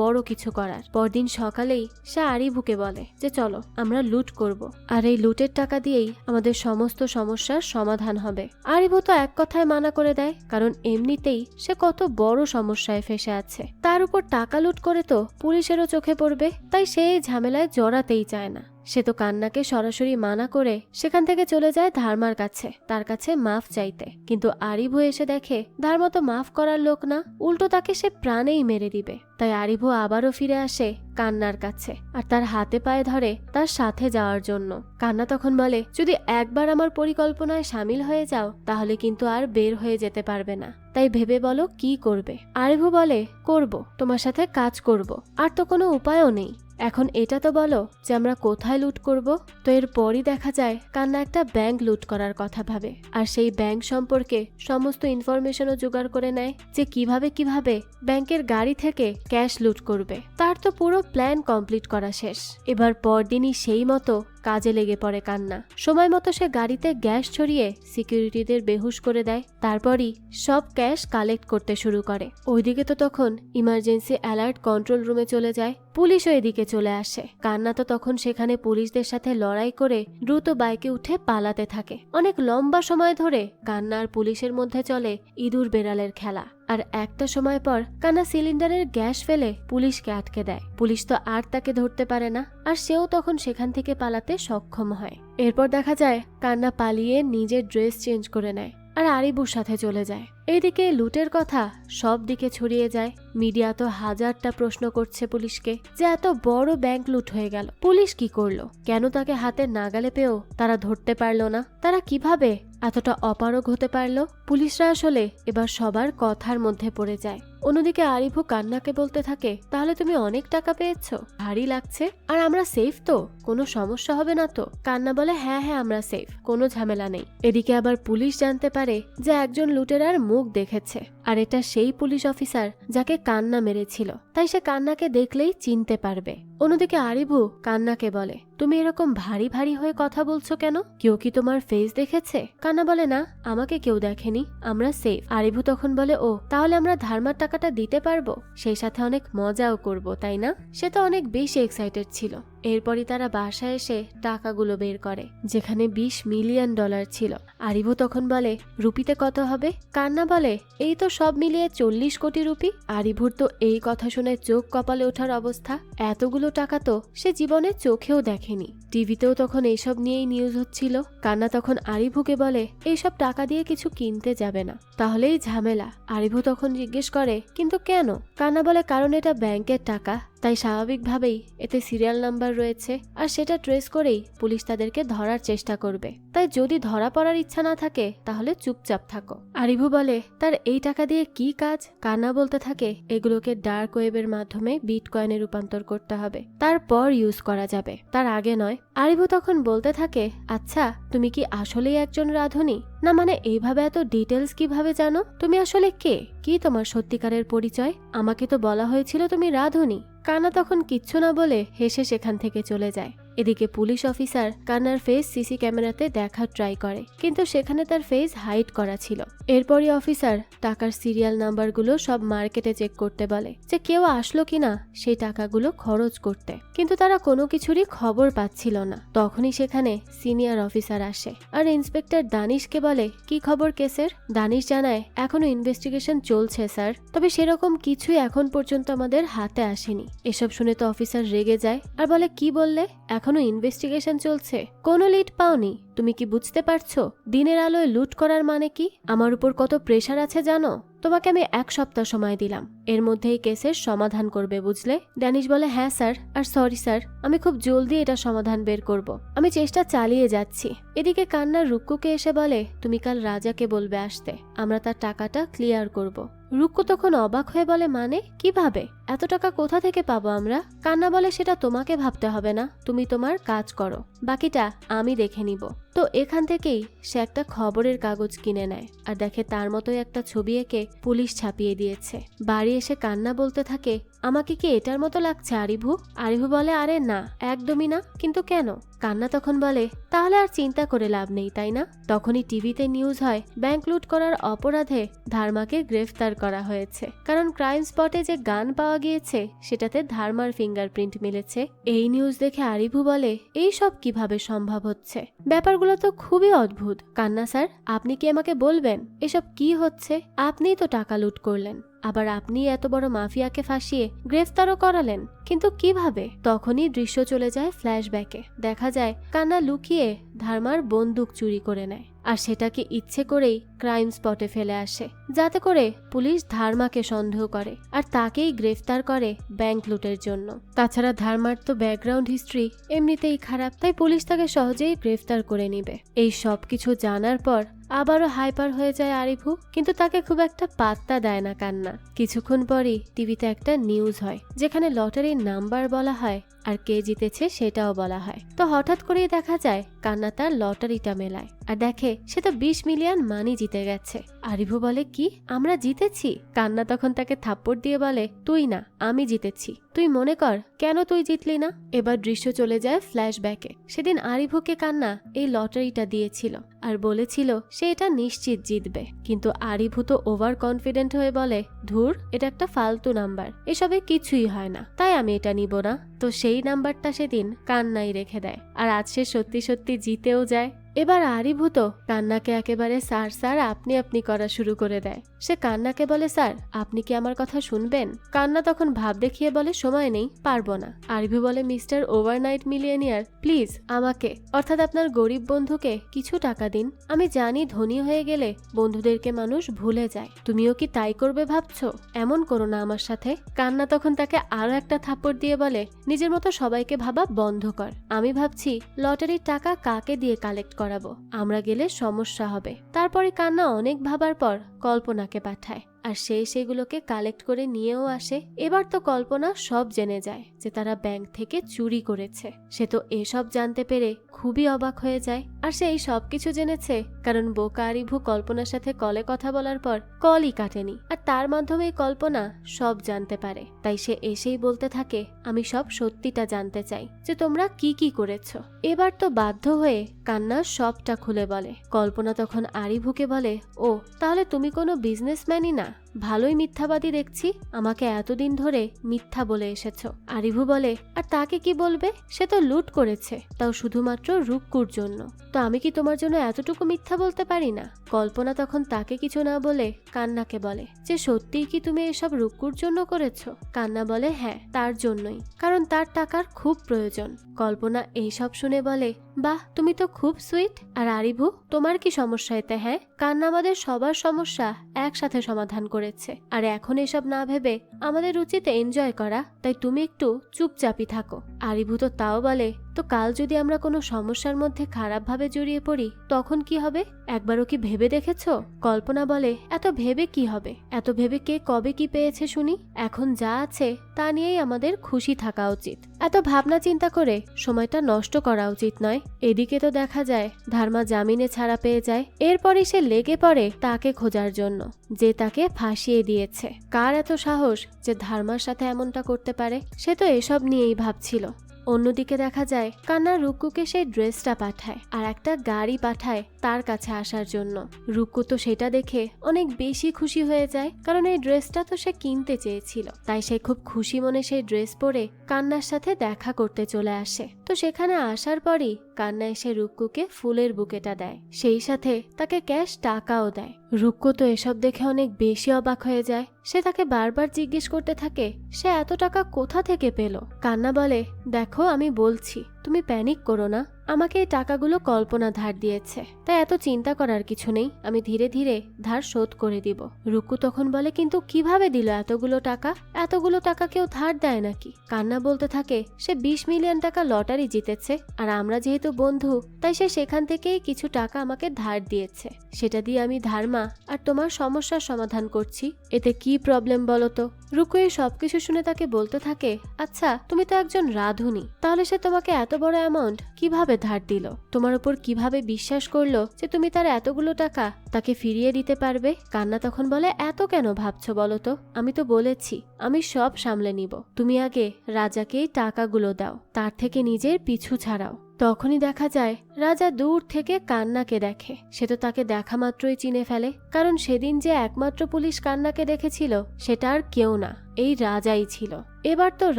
বড় কিছু করার। পরদিন সকালেই সে আরিভুকে বলে যে চলো আমরা লুট করব, আর এই লুটের টাকা দিয়েই আমাদের সমস্ত সমস্যার সমাধান হবে। আরিভু তো এক কথায় মানা করে দেয়, কারণ এমনিতেই সে কত বড় সমস্যায় ফেসে আছে, তার উপর টাকা লুট করে তো পুলিশেরও চোখে পড়বে, তাই সে এই ঝামেলায় জড়াতেই চায় না। সে তো কান্নাকে সরাসরি মানা করে সেখান থেকে চলে যায় ধার্মার কাছে, তার কাছে মাফ চাইতে। কিন্তু আরিভু এসে দেখে ধার্মা তো মাফ করার লোক না, উল্টো তাকে সে প্রাণেই মেরে দিবে। তাই আরিভু আবারও ফিরে আসে কান্নার কাছে আর তার হাতে পায়ে ধরে তার সাথে যাওয়ার জন্য। কান্না তখন বলে যদি একবার আমার পরিকল্পনায় সামিল হয়ে যাও তাহলে কিন্তু আর বের হয়ে যেতে পারবে না, তাই ভেবে বলো কি করবে। আরিভু বলে করব, তোমার সাথে কাজ করব, আর তো কোনো উপায়ও নেই। এখন এটা তো বলো যে আমরা কোথায় লুট করব। তো এরপরই দেখা যায় কান্না একটা ব্যাংক লুট করার কথা ভাবে, আর সেই ব্যাংক সম্পর্কে সমস্ত ইনফরমেশনও জোগাড় করে নেয় যে কিভাবে ব্যাংকের গাড়ি থেকে ক্যাশ লুট করবে। তার তো পুরো প্ল্যান কমপ্লিট করা শেষ। এবার পরদিনই সেই মতো কাজে লেগে পড়ে কান্না। সময় মতো সে গাড়িতে গ্যাস ছড়িয়ে সিকিউরিটিদের বেহুশ করে দেয়, তারপরই সব ক্যাশ কালেক্ট করতে শুরু করে। ওইদিকে তো তখন ইমার্জেন্সি অ্যালার্ট কন্ট্রোল রুমে চলে যায়, পুলিশও এদিকে চলে আসে। কান্না তো তখন সেখানে পুলিশদের সাথে লড়াই করে দ্রুত বাইকে উঠে পালাতে থাকে। অনেক লম্বা সময় ধরে কান্না আর পুলিশের মধ্যে চলে ইঁদুর বেড়ালের খেলা। আর একটা সময় পর কান্না সিলিন্ডারের গ্যাস ফেলে পুলিশকে আটকে দেয়। পুলিশ তো আর তাকে ধরতে পারে না, আর সেও তখন সেখান থেকে পালাতে সক্ষম হয়। এরপর দেখা যায় কান্না পালিয়ে নিজের ড্রেস চেঞ্জ করে নেয় আর আরিবুর সাথে চলে যায়। এইদিকে লুটের কথা সব দিকে ছড়িয়ে যায়। মিডিয়া তো হাজারটা প্রশ্ন করছে পুলিশকে যে এত বড় ব্যাংক লুট হয়ে গেল, পুলিশ কি করলো, কেন তাকে হাতের নাগালে পেয়েও তারা ধরতে পারলো না, তারা কিভাবে এতটা অপারগ হতে পারলো। পুলিশরা আসলে এবার সবার কথার মধ্যে পড়ে যায়। অন্যদিকে আরিভু কান্নাকে বলতে থাকে, তাহলে তুমি অনেক টাকা পেয়েছো, ভারী লাগছে, আর আমরা সেফ তো, কোনো সমস্যা হবে না তো? কান্না বলে, হ্যাঁ হ্যাঁ আমরা সেফ, কোনো ঝামেলা নেই। এদিকে আবার পুলিশ জানতে পারে যে একজন লুটেরার মুখ দেখেছে, আর এটা সেই পুলিশ অফিসার যাকে কান্না মেরেছিল, তাই সে কান্নাকে দেখলেই চিনতে পারবে। অন্যদিকে আরিভু কান্নাকে বলে, তুমি এরকম ভারী ভারী হয়ে কথা বলছো কেন, কেউ কি তোমার ফেস দেখেছে? কান্না বলে, না, আমাকে কেউ দেখেনি, আমরা সেফ। আরিভু তখন বলে, ও তাহলে আমরা ধারমার টাকাটা দিতে পারবো, সেই সাথে অনেক মজাও করব, তাই না? সে তো অনেক বেশি এক্সাইটেড ছিল। এরপরই তারা বাসায় এসে টাকাগুলো বের করে, যেখানে $20 মিলিয়ন ছিল। আরিভু তখন বলে, রুপিতে কত হবে? কান্না বলে, এই তো সব মিলিয়ে 40 কোটি রুপি। আরিভুর তো এই কথা শুনে চোখ কপালে ওঠার অবস্থা। এতগুলো টাকা তো সে জীবনে চোখেও দেখেনি। টিভিতেও তখন এইসব নিয়েই নিউজ হচ্ছিল। কান্না তখন আরিভুকে বলে, এইসব টাকা দিয়ে কিছু কিনতে যাবে না, তাহলেই ঝামেলা। আরিভু তখন জিজ্ঞেস করে, কিন্তু কেন? কান্না বলে, কারণ এটা ব্যাংকের টাকা, তাই স্বাভাবিকভাবেই এতে সিরিয়াল নাম্বার রয়েছে, আর সেটা ট্রেস করেই পুলিশ তাদেরকে ধরার চেষ্টা করবে, তাই যদি ধরা পড়ার ইচ্ছা না থাকে তাহলে চুপচাপ থাকো। আরিভু বলে, তার এই টাকা দিয়ে কি কাজ? কান্না বলতে থাকে, এগুলোকে ডার্ক ওয়েবের মাধ্যমে বিটকয়েনে রূপান্তর করতে হবে, তারপর ইউজ করা যাবে, তার আগে নয়। আরিভু তখন বলতে থাকে, আচ্ছা তুমি কি আসলেই একজন রাঁধুনি? না মানে এইভাবে এত ডিটেলস কিভাবে জানো? তুমি আসলে কে? কি তোমার সত্যিকারের পরিচয়? আমাকে তো বলা হয়েছিল তুমি রাঁধুনি। কান্না তখন কিচ্ছু না বলে হেসে সেখান থেকে চলে যায়। এদিকে পুলিশ অফিসার কান্নার ফেস সিসি ক্যামেরাতে দেখার ট্রাই করে, কিন্তু সেখানে তার ফেস হাইড করা ছিল। এরপরই অফিসার টাকার সিরিয়াল নাম্বারগুলো সব মার্কেটে চেক করতে বলে যে কেউ আসলো কিনা সেই টাকাগুলো খরচ করতে, কিন্তু তারা কোনো কিছুরই খবর পাচ্ছিল না। তখনই সেখানে সিনিয়র অফিসার আসে আর ইন্সপেক্টর দানিশকে বলে, কি খবর কেসের? দানিশ জানায়, এখনো ইনভেস্টিগেশন চলছে স্যার, তবে সেরকম কিছুই এখন পর্যন্ত আমাদের হাতে আসেনি। এসব শুনে তো অফিসার রেগে যায় আর বলে, কি বললে? এখনো ইনভেস্টিগেশন চলছে? কোনো লিড পাওনি? তুমি কি বুঝতে পারছো দিনের আলোয় লুট করার মানে কি? আমার উপর কত প্রেশার আছে জানো? তোমাকে আমি 1 সপ্তাহ সময় দিলাম, এর মধ্যে এই কেসের সমাধান করবে, বুঝলে? ড্যানিশ বলে, হ্যাঁ স্যার, আর সরি স্যার, আমি খুব জলদি এটা সমাধান বের করব, আমি চেষ্টা চালিয়ে যাচ্ছি। এদিকে কান্নার রুক্কুকে এসে বলে, তুমি কাল রাজাকে বলবে আসতে, আমরা তার টাকাটা ক্লিয়ার করব। রুক্কু তখন অবাক হয়ে বলে, মানে কিভাবে? এত টাকা কোথা থেকে পাবো আমরা? কান্না বলে, সেটা তোমাকে ভাবতে হবে না, তুমি তোমার কাজ করো, বাকিটা আমি দেখে নিব। তো এখান থেকেই সে একটা খবরের কাগজ কিনে নেয় আর দেখে তার মতোই একটা ছবি এঁকে পুলিশ ছাপিয়ে দিয়েছে। বাড়ি এসে কান্না বলতে থাকে, আমাকে কি এটার মতো লাগছে আরিভু? আরিভু বলে, আরে না, একদমই না, কিন্তু কেন? কান্না তখন বলে, তাহলে আর চিন্তা করে লাভ নেই, তাই না? তখনই টিভিতে নিউজ হয়, ব্যাংক লুট করার অপরাধে ধার্মাকে গ্রেফতার করা হয়েছে, কারণ ক্রাইম স্পটে যে গান পাওয়া গিয়েছে সেটাতে ধার্মার ফিঙ্গারপ্রিন্ট মিলেছে। এই নিউজ দেখে আরিভু বলে, এই সব কিভাবে সম্ভব হচ্ছে? ব্যাপারগুলো তো খুবই অদ্ভুত। কান্না স্যার, আপনি কি আমাকে বলবেন এসব কি হচ্ছে? আপনিই তো টাকা লুট করলেন, আবার আপনি এত বড় মাফিয়াকে ফাঁসিয়ে গ্রেফতারও করালেন, কিন্তু কিভাবে? তখনই দৃশ্য চলে যায় ফ্ল্যাশব্যাকে। দেখা যায় কান্না লুকিয়ে ধার্মার বন্দুক চুরি করে নেয়, আর সেটাকে ইচ্ছে করেই ক্রাইম স্পটে ফেলে আসে, যাতে করে পুলিশ ধার্মাকে সন্দেহ করে আর তাকেই গ্রেফতার করে ব্যাংক লুটের জন্য। তাছাড়া ধার্মার তো ব্যাকগ্রাউন্ড হিস্ট্রি এমনিতেই খারাপ, তাই পুলিশ তাকে সহজেই গ্রেফতার করে নিবে। এই সব কিছু জানার পর আবারও হাইপার হয়ে যায় আরিভু, কিন্তু তাকে খুব একটা পাত্তা দেয় না কান্না। কিছুক্ষণ পরই টিভিতে একটা নিউজ হয়, যেখানে লটারির নাম্বার বলা হয় আর কে জিতেছে সেটাও বলা হয়। তো হঠাৎ করেই দেখা যায় কান্না তার লটারিটা মেলায় আর দেখে সে তো 20 মিলিয়ন মানি জিতে গেছে। আরিভু বলে, কি আমরা জিতেছি? কান্না তখন তাকে থাপ্পড় দিয়ে বলে, তুই না, আমি জিতেছি, তুই মনে কর, কেন তুই জিতলি না? এবার দৃশ্য চলে যায় ফ্ল্যাশব্যাকে। সেদিন আরিভুকে কান্না এই লটারিটা দিয়েছিল আর বলেছিল সে এটা নিশ্চিত জিতবে, কিন্তু আরিভু তো ওভার কনফিডেন্ট হয়ে বলে, ধুর, এটা একটা ফালতু নাম্বার, এসবে কিছুই হয় না, তাই আমি এটা নিব না। তো সেই নাম্বারটা সেদিন কান্নাই রেখে দেয়, আর আজ সে সত্যি সত্যি জিতেও যায়। এবার আরিভূত কান্নাকে একেবারে স্যার স্যার আপনি আপনি করা শুরু করে দেয়। সে কান্নাকে বলে, স্যার আপনি কি আমার কথা শুনবেন? কান্না তখন ভাব দেখিয়ে বলে, সময় নেই, পারবো না। আরিভু বলে, মিস্টার ওভারনাইট মিলিয়নিয়ার, প্লিজ আমাকে অর্থাৎ আপনার গরিব বন্ধুকে কিছু টাকা দিন। আমি জানি ধনী হয়ে গেলে বন্ধুদেরকে মানুষ ভুলে যায়, তুমিও কি তাই করবে ভাবছো? এমন করো না আমার সাথে। কান্না তখন তাকে আরো একটা থাপ্পড় দিয়ে বলে, নিজের মতো সবাইকে ভাবা বন্ধ কর। আমি ভাবছি লটারির টাকা কাকে দিয়ে কালেক্ট করাবো, আমরা গেলে সমস্যা হবে। তারপরে কান্না অনেক ভাবার পর কল্পনাকে পাঠায়, আর সে সেগুলোকে কালেক্ট করে নিয়েও আসে। এবার তো কল্পনা সব জেনে যায় যে তারা ব্যাংক থেকে চুরি করেছে। সে তো এসব জানতে পেরে খুবই অবাক হয়ে যায়। আর সে এই সবকিছু জেনেছে কারণ বোকা আরিভু কল্পনার সাথে কলে কথা বলার পর কলই কাটেনি, আর তার মাধ্যমে কল্পনা সব জানতে পারে। তাই সে এসেই বলতে থাকে, আমি সব সত্যিটা জানতে চাই যে তোমরা কি কি করেছো। এবার তো বাধ্য হয়ে কান্না সবটা খুলে বলে। কল্পনা তখন আরিভুকে বলে, ও তাহলে তুমি কোনো বিজনেসম্যানই না, ভালোই মিথ্যাবাদী দেখছি, আমাকে এতদিন ধরে মিথ্যা বলে এসেছো। আরিভু বলে, আর তাকে কি বলবে, সে তো লুট করেছে, তাও শুধুমাত্র রুক্কুর জন্য। তো আমি কি তোমার জন্য এতটুকু মিথ্যা বলতে পারি না? কল্পনা তখন তাকে কিছু না বলে কান্নাকে বলে যে, সত্যিই কি তুমি এসব রুক্কুর জন্য করেছো? কান্না বলে, হ্যাঁ তার জন্যই, কারণ তার টাকার খুব প্রয়োজন। কল্পনা এইসব শুনে বলে, বাহ তুমি তো খুব সুইট। আর আরিভু, তোমার কি সমস্যা এতে? হ্যাঁ, কান্না আমাদের সবার সমস্যা একসাথে সমাধান করেছে, আর এখন এসব না ভেবে আমাদের উচিত এনজয় করা, তাই তুমি একটু চুপচাপই থাকো। আরিভু তো তাও বলে, তো কাল যদি আমরা কোনো সমস্যার মধ্যে খারাপভাবে জড়িয়ে পড়ি তখন কি হবে? একবারও কি ভেবে দেখেছো? কল্পনা বলে, এত ভেবে কি হবে, এত ভেবে কে কবে কি পেয়েছে শুনি। এখন যা আছে তা নিয়েই আমাদের খুশি থাকা উচিত, এত ভাবনা চিন্তা করে সময়টা নষ্ট করা উচিত নয়। এদিকে তো দেখা যায় ধার্মা জামিনে ছাড়া পেয়ে যায়, এরপরই সে লেগে পড়ে তাকে খোঁজার জন্য যে তাকে ফাঁসিয়ে দিয়েছে। কার এত সাহস যে ধার্মার সাথে এমনটা করতে পারে? সে তো এসব নিয়েই ভাবছিল। অন্যদিকে দেখা যায় কান্না রুক্কুকে সেই ড্রেসটা পাঠায় আর একটা গাড়ি পাঠায় তার কাছে আসার জন্য। রুক্কু তো সেটা দেখে অনেক বেশি খুশি হয়ে যায়, কারণ এই ড্রেসটা তো সে কিনতে চেয়েছিল। তাই সে খুব খুশি মনে সেই ড্রেস পরে কান্নার সাথে দেখা করতে চলে আসে। তো সেখানে আসার পরই কান্না এসে রুক্কুকে ফুলের বুকেটা দেয়, সেই সাথে তাকে ক্যাশ টাকাও দেয়। রুক্কু তো এসব দেখে অনেক বেশি অবাক হয়ে যায়। সে তাকে বারবার জিজ্ঞেস করতে থাকে সে এত টাকা কোথা থেকে পেল। কান্না বলে, দেখো আমি বলছি, তুমি প্যানিক করো না, আমাকে এই টাকাগুলো কল্পনা ধার দিয়েছে, তাই এত চিন্তা করার কিছু নেই, আমি ধীরে ধীরে ধার শোধ করে দিব। রুক্কু তখন বলে, কিন্তু কিভাবে দিল এতগুলো টাকা? এতগুলো টাকা কেউ ধার দেয় নাকি? কান্না বলতে থাকে, সে 20 মিলিয়ন টাকা লটারি জিতেছে, আর আমরা যেহেতু বন্ধু তাই সে সেখান থেকেই কিছু টাকা আমাকে ধার দিয়েছে, সেটা দিয়ে আমি ধার্মা আর তোমার সমস্যার সমাধান করছি, এতে কি প্রবলেম বলো তো? রুক্কু এই সবকিছু শুনে তাকে বলতে থাকে, আচ্ছা তুমি তো একজন রাঁধুনি, তাহলে সে তোমাকে এত বড় অ্যামাউন্ট কিভাবে ধার দিল? তোমার উপর কিভাবে বিশ্বাস করলো যে তুমি তার এতগুলো টাকা তাকে ফিরিয়ে দিতে পারবে? কান্না তখন বলে, এত কেন ভাবছো বলো তো? আমি তো বলেছি আমি সব সামলে নিব, তুমি আগে রাজাকেই টাকাগুলো দাও, তার থেকে নিজের পিছু ছাড়াও। তখনই দেখা যায় রাজা দূর থেকে কান্নাকে দেখে। সে তো তাকে দেখা মাত্রই চিনে ফেলে, কারণ সেদিন যে একমাত্র পুলিশ কান্নাকে দেখেছিল সেটা আর কেউ না, এই রাজাই ছিল। এবার তো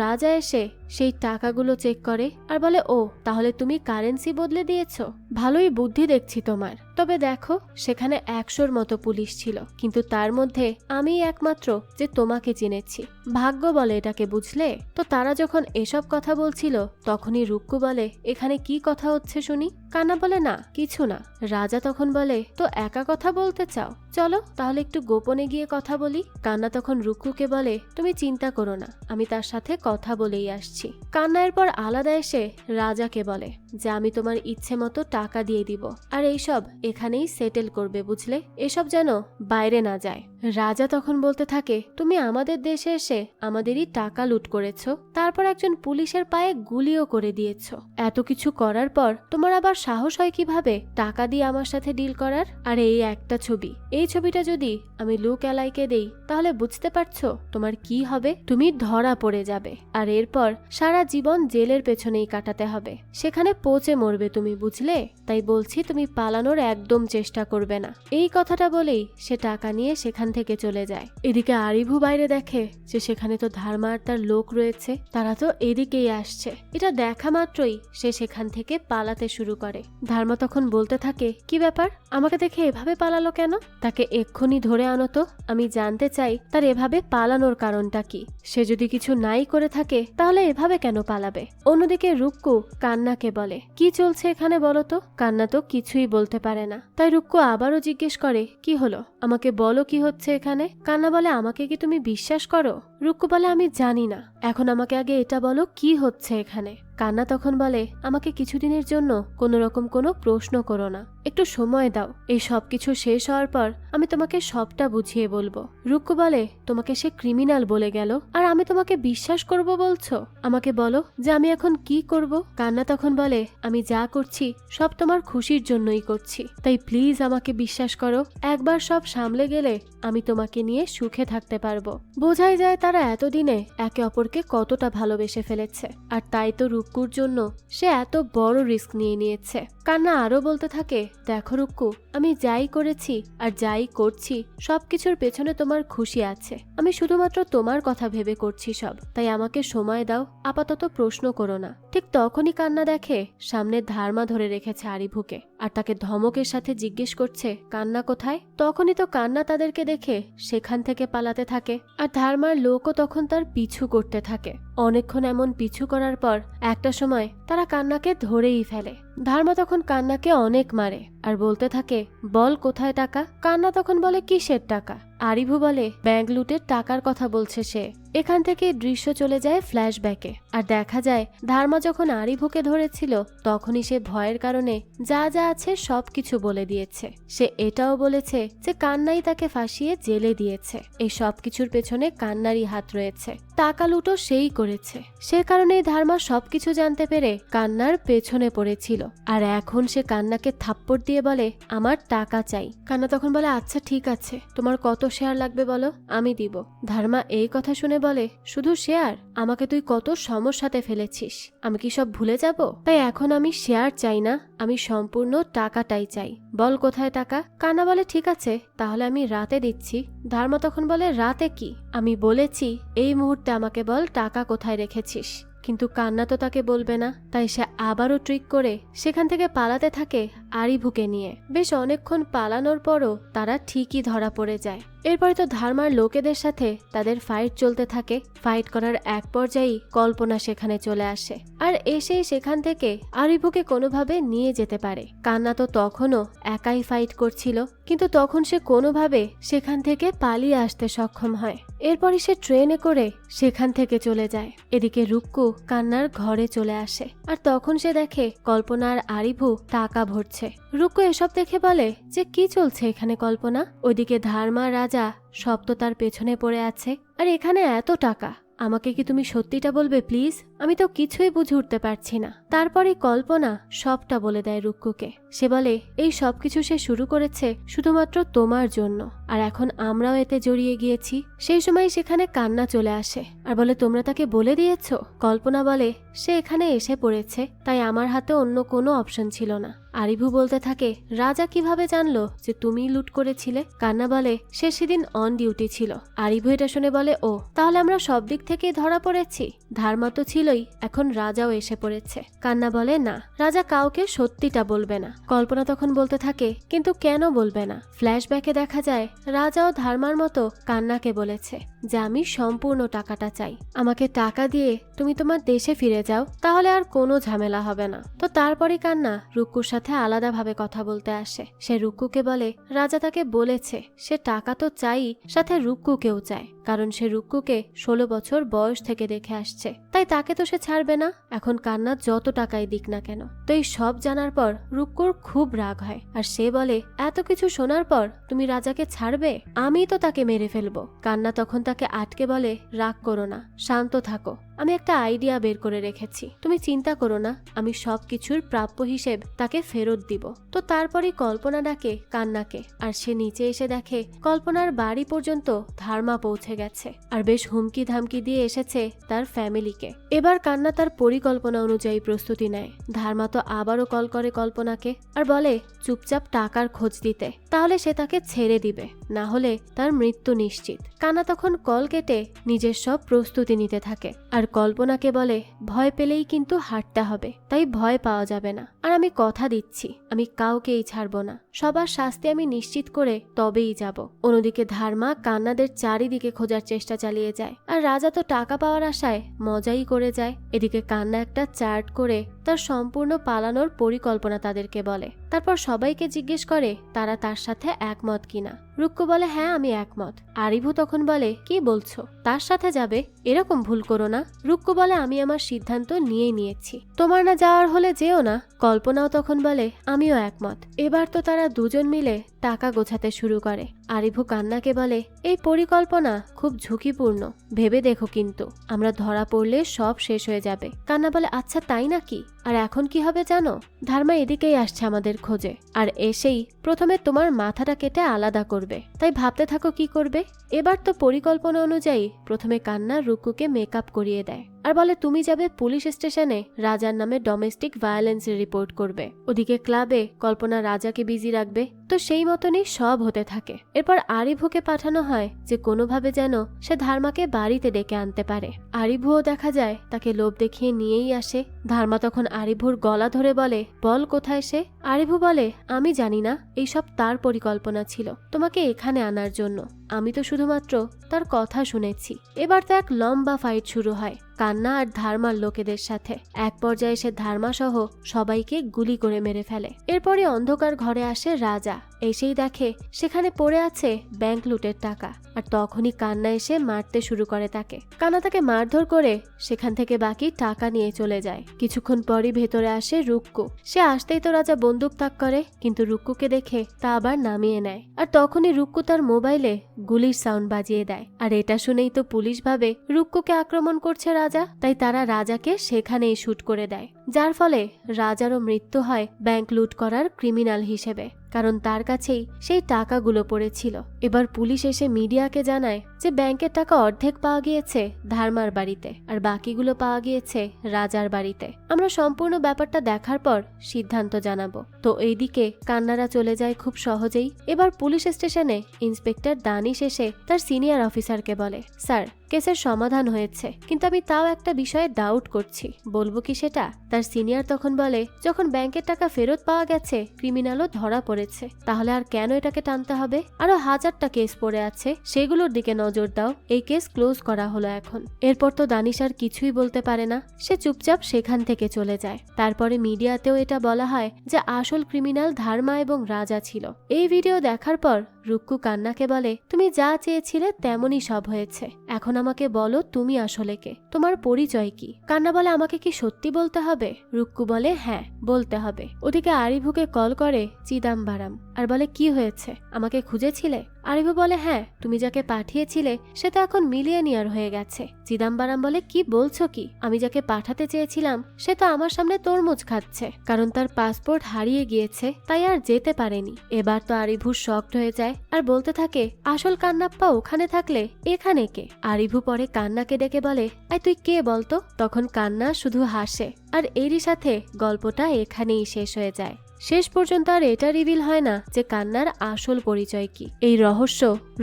রাজা এসে সেই টাকাগুলো চেক করে আর বলে, ও তাহলে তুমি কারেন্সি বদলে দিয়েছো, ভালোই বুদ্ধি দেখছি তোমার। তবে দেখো সেখানে 100-র মতো পুলিশ ছিল, কিন্তু তার মধ্যে আমি একমাত্র যে তোমাকে চিনেছি, ভাগ্য বলে এটাকে, বুঝলে? তো তারা যখন এসব কথা বলছিল তখনই রুক্কু বলে, এখানে কি কথা হচ্ছে শুনি? কান্না বলে, না কিছু না। রাজা তখন বলে, তো একা কথা বলতে চাও, চলো তাহলে একটু গোপনে গিয়ে কথা বলি। কান্না তখন রুক্কুকে বলে, তুমি চিন্তা করো না, আমি তার সাথে কথা বলেই আসছি। কান্না এরপর আলাদা এসে রাজাকে বলে যে আমি তোমার ইচ্ছে মতো টাকা দিয়ে দিব, আর এইসব এখানেই সেটেল করবে, বুঝলে? এসব যেন বাইরে না যায়। রাজা তখন বলতে থাকে, তুমি আমাদের দেশে এসে আমাদেরই টাকা লুট করেছো, তারপর একজন পুলিশের পায়ে গুলিও করে দিয়েছো। এত কিছু করার পর তোমার আবার সাহস হয় কিভাবে টাকা দিয়ে আমার সাথে ডিল করার? আর এই একটা ছবি, এই ছবিটা যদি আমি লুক অ্যালাইকে দেই তাহলে বুঝতে পারছো তোমার কি হবে? তুমি ধরা পড়ে যাবে, আর এরপর সারা জীবন জেলের পেছনেই কাটাতে হবে, সেখানে পচে মরবে তুমি, বুঝলে? তাই বলছি তুমি পালানোর একদম চেষ্টা করবে না। এই কথাটা বলেই সে টাকা নিয়ে সেখান থেকে চলে যায়। এদিকে আরিভু বাইরে দেখে যে সেখানে তো ধার্মা আর তার লোক রয়েছে, তারা তো এদিকেই আসছে। এটা দেখা মাত্রই সে সেখান থেকে পালাতে শুরু করে। ধার্মা তখন বলতে থাকে, কি ব্যাপার, আমাকে দেখে এভাবে পালালো কেন? তাকে এক্ষুনি ধরে আনো তো, আমি জানতে চাই তার এভাবে পালানোর কারণটা কি। সে যদি কিছু নাই করে থাকে তাহলে এভাবে কেন পালাবে? অন্যদিকে রুক্কু কান্নাকে বলে, কি চলছে এখানে বলো তো? কান্না তো কিছুই বলতে পারে না। তাই রুক্কু আবারও জিজ্ঞেস করে, কি হলো, আমাকে বলো কি হচ্ছে এখানে? কান্না বলে, আমাকে কি তুমি বিশ্বাস করো? রুক্কু বলে, আমি জানি না, এখন আমাকে আগে এটা বলো কি হচ্ছে এখানে। কান্না তখন বলে, আমাকে কিছুদিনের জন্য কোনো রকম কোনো প্রশ্ন করো না, একটু সময় দাও, এই সবকিছু শেষ হওয়ার পর আমি তোমাকে সবটা বুঝিয়ে বলবো। রুক্কু বলে, তোমাকে সে ক্রিমিনাল বলে গেল আর আমি তোমাকে বিশ্বাস করব বলছো? আমাকে বলো যে আমি এখন কি করব? কান্না তখন বলে, আমি যা করছি সব তোমার খুশির জন্যই করছি, তাই প্লিজ আমাকে বিশ্বাস করো, একবার সব সামলে গেলে আমি তোমাকে নিয়ে সুখে থাকতে পারবো। বোঝাই যায় তারা এতদিনে একে অপরকে কতটা ভালোবেসে ফেলেছে, আর তাই তো রুক্কুর জন্য সে এত বড় রিস্ক নিয়ে নিয়েছে। কান্না আরো বলতে থাকে, দেখো রুক্কু, আমি যাই করেছি আর যাই করছি সবকিছুর পেছনে তোমার খুশি আছে, আমি শুধুমাত্র তোমার কথা ভেবে করছি সব, তাই আমাকে সময় দাও, আপাতত প্রশ্ন করো না। ঠিক তখনই কান্না দেখে সামনে ধার্মা ধরে রেখেছে আরিভুকে আর তাকে ধমকের সাথে জিজ্ঞেস করছে, কান্না কোথায়? তখনই তো কান্না তাদেরকে দেখে সেখান থেকে পালাতে থাকে আর ধার্মার লোকও তখন তার পিছু করতে থাকে। অনেকক্ষণ এমন পিছু করার পর একটা সময় তারা কান্নাকে ধরেই ফেলে। ধার্মা তখন কান্নাকে অনেক মারে আর বলতে থাকে, বল কোথায় টাকা? কান্না তখন বলে, কিসের টাকা? আরিভু বলে, ব্যাংক লুটের টাকার কথা বলছে সে। এখান থেকে দৃশ্য চলে যায় ফ্ল্যাশব্যাকে আর দেখা যায় ধার্মা যখন আরিভুকে ধরেছিল তখনই সে ভয়ের কারণে যা যা আছে সবকিছু বলে দিয়েছে। সে এটাও বলেছে যে কান্নাই তাকে ফাঁসিয়ে জেলে দিয়েছে, এই সবকিছুর পেছনে কান্নারই হাত রয়েছে, টাকা লুটো সেই করেছে। সে কারণেই ধার্মা সবকিছু জানতে পেরে কান্নার পেছনে পড়েছিল আর এখন সে কান্নাকে থাপ্পড় দিয়ে বলে, আমার টাকা চাই। কান্না তখন বলে, আচ্ছা ঠিক আছে, তোমার কত শেয়ার লাগবে বলো, আমি দিব। ধার্মা এই কথা শুনে বলে, শুধু শেয়ার? আমাকে তুই কত সমস্যাতে ফেলেছিস, আমি কি সব ভুলে যাব? তাই এখন আমি শেয়ার চাই না, আমি সম্পূর্ণ টাকাটাই চাই, বল কোথায় টাকা? কান্না বলে, ঠিক আছে, তাহলে আমি রাতে দিচ্ছি। ধার্মা তখন বলে, রাতে কি? আমি বলেছি এই মুহূর্তে আমাকে বল টাকা কোথায় রেখেছিস। কিন্তু কান্না তো তাকে বলবে না, তাই সে আবারও ট্রিক করে সেখান থেকে পালাতে থাকে আরিভুকে নিয়ে। বেশ অনেকক্ষণ পালানোর পরও তারা ঠিকই ধরা পড়ে যায়। এরপরে তো ধার্মার লোকেদের সাথে তাদের ফাইট চলতে থাকে। ফাইট করার এক পর্যায়েই কল্পনা সেখানে চলে আসে আর এসেই সেখান থেকে আরিভুকে কোনোভাবে নিয়ে যেতে পারে। কান্না তো তখনও একাই ফাইট করছিল, কিন্তু তখন সে কোনোভাবে সেখান থেকে পালিয়ে আসতে সক্ষম হয়। এরপরই সে ট্রেনে করে সেখান থেকে চলে যায়। এদিকে রুক্কু কান্নার ঘরে চলে আসে আর তখন সে দেখে কল্পনা আর আরিভু টাকা ভরছে। রুক্কু এসব দেখে বলে যে কি চলছে এখানে কল্পনা? ওইদিকে ধার্মা রাজা সব তো তার পেছনে পড়ে আছে আর এখানে এত টাকা, আমাকে কি তুমি সত্যিটা বলবে প্লিজ? আমি তো কিছুই বুঝে উঠতে পারছি না। তারপরে কল্পনা সবটা বলে দেয় রুক্কুকে। সে বলে, এই সবকিছু সে শুরু করেছে শুধুমাত্র তোমার জন্য আর এখন আমরাও এতে জড়িয়ে গিয়েছি। সেই সময় সেখানে কান্না চলে আসে আর বলে, তোমরা তাকে বলে দিয়েছো? কল্পনা বলে, সে এখানে এসে পড়েছে, তাই আমার হাতে অন্য কোনো অপশন ছিল না। আরিভু বলতে থাকে, রাজা কিভাবে জানলো যে তুমি লুট করেছিলে? কান্না বলে, সে সেদিন অন ডিউটি ছিল। আরিভু এটা শুনে বলে, ও তাহলে আমরা সব দিক থেকেই ধরা পড়েছি। ধার্মা তো ছিলই, এখন রাজাও এসে পড়েছে। কান্না বলে, না, রাজা কাউকে সত্যিটা বলবে না। কল্পনা তখন বলতে থাকে, কিন্তু কেন বলবে না? ফ্ল্যাশব্যাকে দেখা যায় রাজাও ধার্মার মতো কান্নাকে বলেছে যে আমি সম্পূর্ণ টাকাটা চাই, আমাকে টাকা দিয়ে তুমি তোমার দেশে ফিরে যাও, তাহলে আর কোনো ঝামেলা হবে না। তো তারপরে কান্না রুক্কুর সাথে আলাদাভাবে কথা বলতে আসে। সে রুক্কুকে বলে, রাজা তাকে বলেছে সে টাকা তো চাই, সাথে রুক্কুকেও চায়, কারণ সে রুক্কুকে 16 বছর বয়স থেকে দেখে আসছে, তাই তাকে তো সে ছাড়বে না, এখন কান্না যত টাকাই দিক না কেন। তো এই সব জানার পর রুক্কুর খুব রাগ হয় আর সে বলে, এত কিছু শোনার পর তুমি রাজাকে ছাড়বে? আমি তো তাকে মেরে ফেলবো। কান্না তখন তাকে আটকে বলে, রাগ করো না, শান্ত থাকো, আমি একটা আইডিয়া বের করে রেখেছি, তুমি চিন্তা করো না, আমি সবকিছুর প্রাপ্য হিসেব তাকে ফেরত দিব। তো তারপরে কল্পনা ডাকে কান্নাকে আর সে নিচে এসে দেখে কল্পনার বাড়ি পর্যন্ত ধার্মা পৌঁছে গেছে আর বেশ হুমকি ধামকি দিয়ে এসেছে তার ফ্যামিলিকে। এবার কান্না তার পরিকল্পনা অনুযায়ী প্রস্তুতি নেয়। ধার্মা তো আবারও কল করে কল্পনাকে আর বলে চুপচাপ টাকার খোঁজ দিতে, তাহলে সে তাকে ছেড়ে দিবে। না হলে তার মৃত্যু নিশ্চিত। কানা তখন কল কেটে নিজের সব প্রস্তুতি নিতে থাকে আর কল্পনাকে বলে ভয় পেলেই কিন্তু হাঁটতে হবে, তাই ভয় পাওয়া যাবে না। আর আমি কথা দিচ্ছি আমি কাউকেই ছাড়বো না, সবার শাস্তি আমি নিশ্চিত করে তবেই যাব। অন্যদিকে ধার্মা কান্নাদের চারিদিকে খোঁজার চেষ্টা চালিয়ে যায় আর রাজা তো টাকা পাওয়ার আশায় মজাই করে যায়। এদিকে কান্না একটা চার্ট করে তার সম্পূর্ণ পালানোর পরিকল্পনা তাদেরকে বলে। তারপর সবাইকে জিজ্ঞেস করে তারা তার সাথে একমত কিনা। রুক্কু বলে হ্যাঁ আমি একমত। আরিভু তখন বলে কি বলছো, তার সাথে যাবে? এরকম ভুল করো না। রুক্কু বলে আমি আমার সিদ্ধান্ত নিয়েই নিয়েছি, তোমার না যাওয়ার হলে যেও না। কল্পনাও তখন বলে আমিও একমত। এবার তো তারা দুজন মিলে টাকা গোছাতে শুরু করে। আরিভু কান্নাকে বলে এই পরিকল্পনা খুব ঝুঁকিপূর্ণ, ভেবে দেখো কিন্তু আমরা ধরা পড়লে সব শেষ হয়ে যাবে। কান্না বলে আচ্ছা তাই নাকি, আর এখন কি হবে জানো? ধার্মা এদিকেই আসছে আমাদের খোঁজে, আর এসেই প্রথমে তোমার মাথাটা কেটে আলাদা করবে, তাই ভাবতে থাকো কি করবে। এবার তো পরিকল্পনা অনুযায়ী প্রথমে কান্না রুকুকে মেকআপ করিয়ে দেয় আর বলে তুমি যাবে পুলিশ স্টেশনে রাজার নামে ডোমেস্টিক ভায়োলেন্সের রিপোর্ট করবে। ওদিকে ক্লাবে কল্পনা রাজাকে বিজি রাখবে। তো সেই মতনই সব হতে থাকে। এরপর আরিভুকে পাঠানো হয় যে কোনোভাবে যেন সে ধার্মাকে বাড়িতে ডেকে আনতে পারে। আরিভুও দেখা যায় তাকে লোভ দেখিয়ে নিয়েই আসে। ধার্মা তখন আরিভুর গলা ধরে বলে বল কোথায় সে। আরিভু বলে আমি জানি না, এইসব তার পরিকল্পনা ছিল তোমাকে এখানে আনার জন্য, আমি তো শুধুমাত্র তার কথা শুনেছি। এবার তো এক লম্বা ফাইট শুরু হয় কান্না আর ধার্মার লোকেদের সাথে। এক পর্যায়ে সে ধার্মা সহ সবাইকে গুলি করে মেরে ফেলে। এরপরে অন্ধকার ঘরে আসে রাজা। এসেই দেখে সেখানে পড়ে আছে ব্যাংক লুটের টাকা, আর তখনই কান্না এসে মারতে শুরু করে তাকে। কান্না তাকে মারধর করে সেখান থেকে বাকি টাকা নিয়ে চলে যায়। কিছুক্ষণ পরই ভেতরে আসে রুক্কু। সে আসতেই তো রাজা বন্দুক তাক করে, কিন্তু রুক্কুকে দেখে তা আবার নামিয়ে নেয়। আর তখনই রুক্কু তার মোবাইলে গুলির সাউন্ড বাজিয়ে দেয়। আর এটা শুনেই তো পুলিশ ভাবে রুক্কুকে আক্রমণ করছে রাজা, তাই তারা রাজাকে সেখানেই শুট করে দেয়। যার ফলে রাজারও মৃত্যু হয় ব্যাংক লুট করার ক্রিমিনাল হিসেবে, কারণ তার কাছেই সেই টাকাগুলো পড়েছিল। এবার পুলিশ এসে মিডিয়াকে জানায় যে ব্যাংকের টাকা অর্ধেক পাওয়া গিয়েছে ধার্মার বাড়িতে আর বাকিগুলো পাওয়া গিয়েছে রাজার বাড়িতে। আমরা সম্পূর্ণ ব্যাপারটা দেখার পর সিদ্ধান্ত জানাবো। তো এইদিকে কান্নারা চলে যায় খুব সহজেই। এবার পুলিশ স্টেশনে ইন্সপেক্টর দানিশ এসে তার সিনিয়র অফিসারকে বলে স্যার কেসের সমাধান হয়েছে, কিন্তু আমি তাও একটা বিষয়ে ডাউট করছি, বলবো কি সেটা? তার সিনিয়র তখন বলে যখন ব্যাংকের টাকা ফেরত পাওয়া গেছে ক্রিমিনালও ধরা পড়েছে, তাহলে আর কেন এটাকে টানতে হবে? আরো হাজারটা কেস পড়ে আছে, সেগুলোর দিকে নজর দাও। এই কেস ক্লোজ করা হলো এখন। এরপর তো দানিশ আর কিছুই বলতে পারে না, সে চুপচাপ সেখান থেকে চলে যায়। তারপরে মিডিয়াতেও এটা বলা হয় যে আসল ক্রিমিনাল ধার্মা এবং রাজা ছিল। এই ভিডিও দেখার পর রুক্কু কান্নাকে বলে তুমি যা চেয়েছিলে তেমনই সব হয়েছে, এখন আমাকে বলো তুমি আসলে কে, তোমার পরিচয় কি? কান্না বলে আমাকে কি সত্যি বলতে হবে? রুক্কু বলে হ্যাঁ বলতে হবে। ওদিকে আরিভুকে কল করে চিদাম্বারাম আর বলে কি হয়েছে, আমাকে খুঁজেছিলে? আরিভু বলে হ্যাঁ, তুমি যাকে পাঠিয়েছিলে সে তো এখন মিলিয়নিয়ার হয়ে গেছে। চিদাম্বারাম বলে কি বলছো কি, আমি যাকে পাঠাতে চেয়েছিলাম সে তো আমার সামনে তরমুজ খাচ্ছে, কারণ তার পাসপোর্ট হারিয়ে গিয়েছে তাই আর যেতে পারেনি। এবার তো আরিভু শকড হয়ে যায় আর বলতে থাকে আসল কান্নাপ্পা ওখানে থাকলে এখানে কে? আরিভু পরে কান্নাকে ডেকে বলে আই তুই কে বলতো? তখন কান্না শুধু হাসে, আর এরই সাথে গল্পটা এখানেই শেষ হয়ে যায়। শেষ পর্যন্ত আর এটা রিভিল হয় না যে কান্নার আসল পরিচয় কি। এই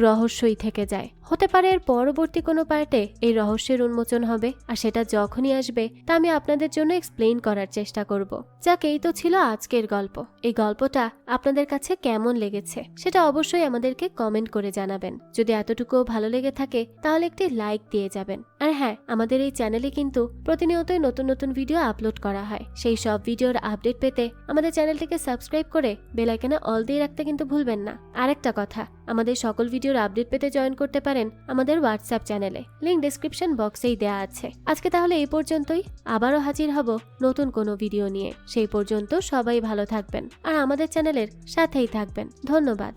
রহস্যই থেকে যায়। হতে পারে এর পরবর্তী কোনো পার্টে এই রহস্যের উন্মোচন হবে, আর সেটা যখনই আসবে তা আমি আপনাদের জন্য এক্সপ্লেইন করার চেষ্টা করব। যাক, এই তো ছিল আজকের গল্প। এই গল্পটা আপনাদের কাছে কেমন লেগেছে সেটা অবশ্যই আমাদেরকে কমেন্ট করে জানাবেন। যদি এতটুকুও ভালো লেগে থাকে তাহলে একটি লাইক দিয়ে যাবেন। আর হ্যাঁ, আমাদের এই চ্যানেলে কিন্তু প্রতিনিয়তই নতুন নতুন ভিডিও আপলোড করা হয়। সেই সব ভিডিওর আপডেট পেতে আমাদের চ্যানেলটিকে সাবস্ক্রাইব করে বেল আইকনে অল দিয়ে রাখতে কিন্তু ভুলবেন না। আরেকটা কথা, আমাদের সকল ভিডিওর আপডেট পেতে জয়েন করতে পারেন আমাদের হোয়াটসঅ্যাপ চ্যানেলে, লিংক ডেসক্রিপশন বক্সেই দেয়া আছে। আজকে তাহলে এই পর্যন্তই, আবারও হাজির হব নতুন কোনো ভিডিও নিয়ে। সেই পর্যন্ত সবাই ভালো থাকবেন আর আমাদের চ্যানেলের সাথেই থাকবেন। ধন্যবাদ।